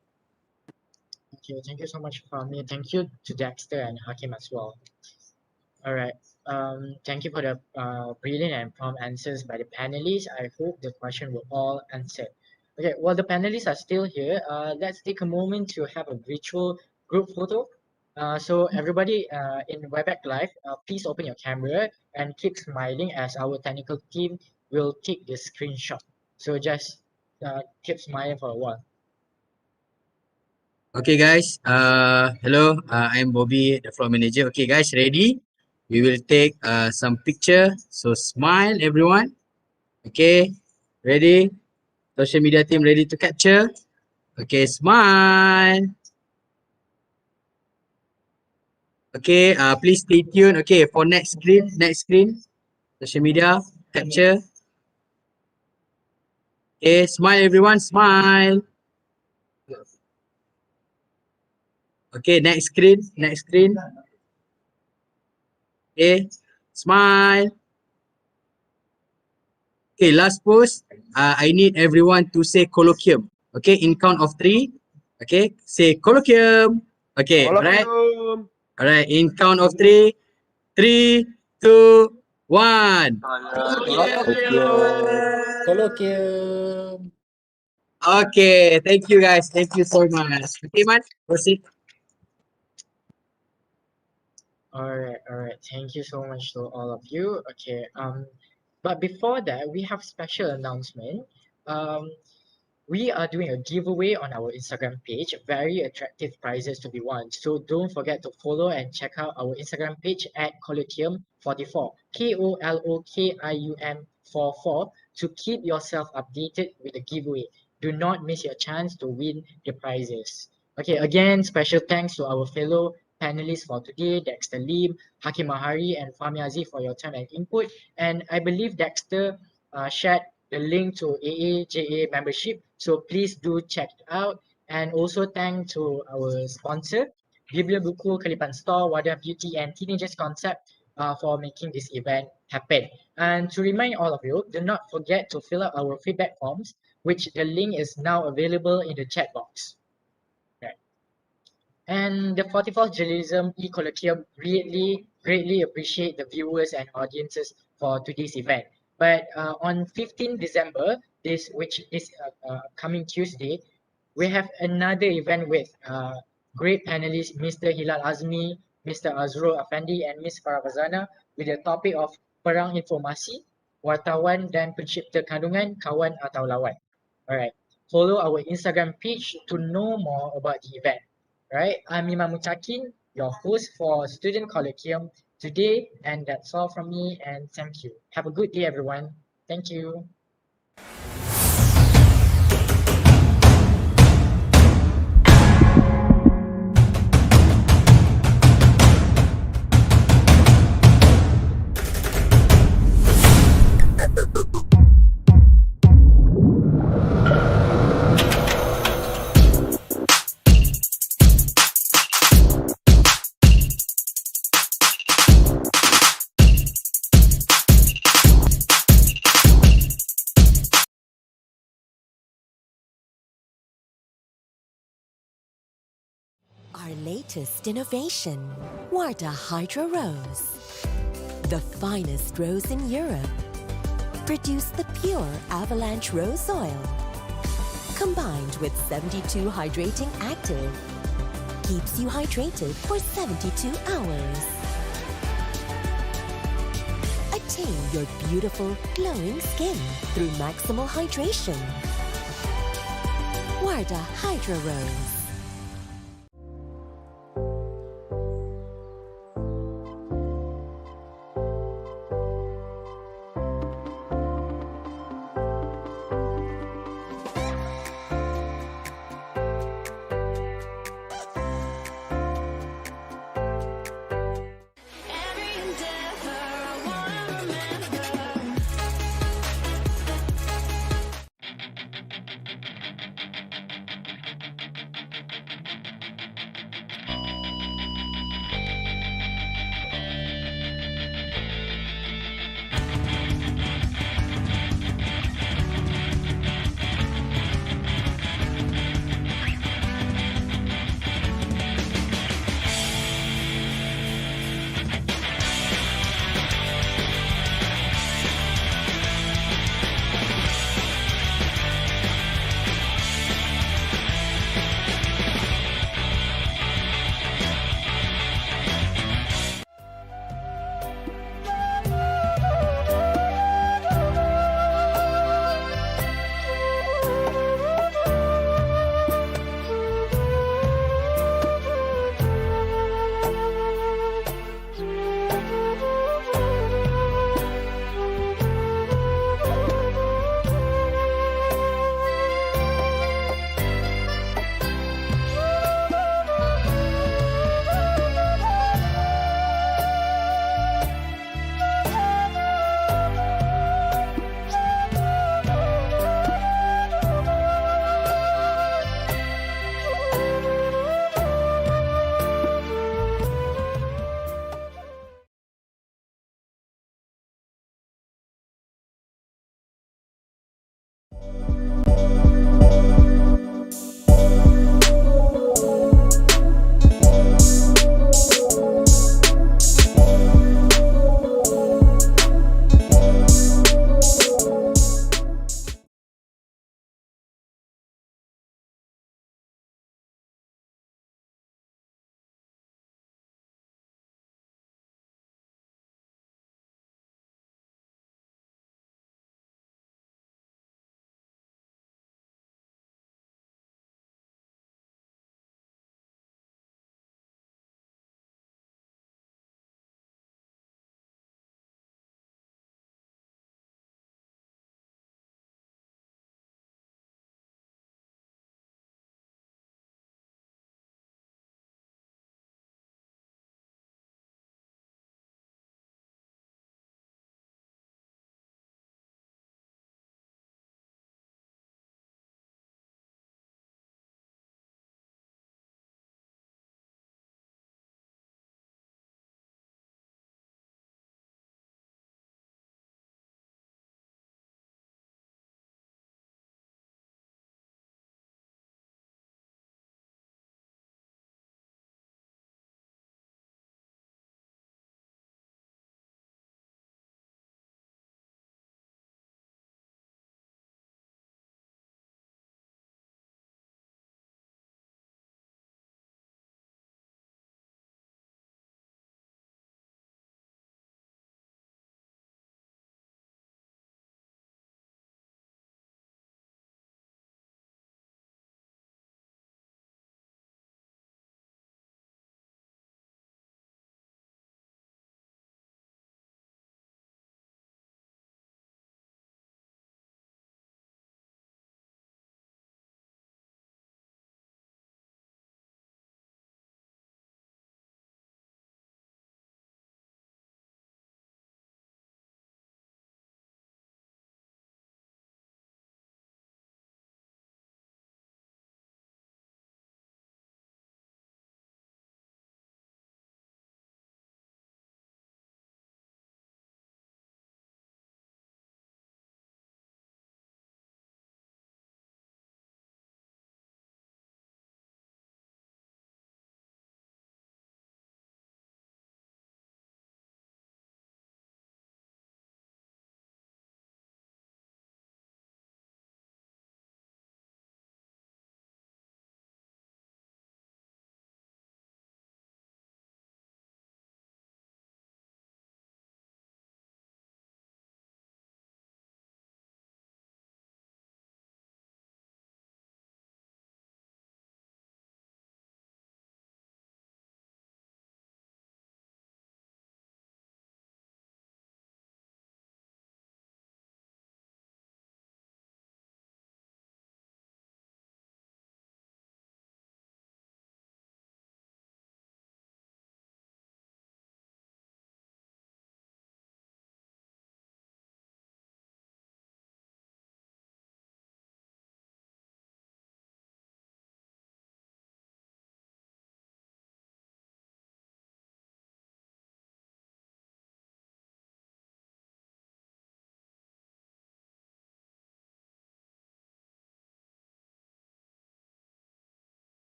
Thank you so much, Fahmi. Thank you to Dexter and Hakim as well. All right. Thank you for the brilliant and prompt answers by the panelists. I hope the question were all answered. Okay, while the panelists are still here, let's take a moment to have a virtual group photo. So everybody in Webex Live, please open your camera and keep smiling as our technical team will take the screenshot. So just keep smiling for a while. Okay, guys. Hello. I'm Bobby, the floor manager. Okay, guys, ready? We will take some picture. So smile, everyone. Okay, ready? Social media team ready to capture? Okay, smile. Okay, please stay tuned. Okay, for next screen, social media capture. Okay, smile, everyone, smile. Okay, next screen. Okay, smile. Okay, last post. I need everyone to say colloquium. Okay, in count of 3. Okay, say colloquium. Okay, alright. Alright, in count of 3. 3, 2, 1. Colloquium. Okay, thank you guys. Thank you so much. Okay, man, proceed. All right. Thank you so much to all of you. Okay. But before that, we have special announcement. Um, we are doing a giveaway on our Instagram page. Very attractive prizes to be won. So don't forget to follow and check out our Instagram page at Colloquium44. KOLOKIUM 44 to keep yourself updated with the giveaway. Do not miss your chance to win the prizes. Okay, again, special thanks to our fellow panelists for today, Dexter Lim, Hakim Mahari, and Fahmi Aziz for your time and input. And I believe Dexter shared the link to AAJA membership. So please do check it out. And also thank to our sponsor, Biblia Buku Kelipan Store, Wadah Beauty and Teenagers Concept for making this event happen. And to remind all of you, do not forget to fill out our feedback forms, which the link is now available in the chat box. Right. And the 44th Journalism E-Colloquium greatly appreciate the viewers and audiences for today's event. But on 15 December, which is coming Tuesday, we have another event with great panelists, Mr. Hilal Azmi, Mr. Azrul Afandi, and Ms. Farah Fazana, with the topic of Perang Informasi, Wartawan dan Pencipta Kandungan, Kawan atau Lawan. Alright, follow our Instagram page to know more about the event. Right, I'm Iman Muttaqin, your host for Student Colloquium today, and that's all from me, and thank you. Have a good day, everyone. Thank you. Our latest innovation, Warta Hydro Rose. The finest rose in Europe. Produce the pure avalanche rose oil. Combined with 72 hydrating active. Keeps you hydrated for 72 hours. Attain your beautiful, glowing skin through maximal hydration. Warta Hydro Rose.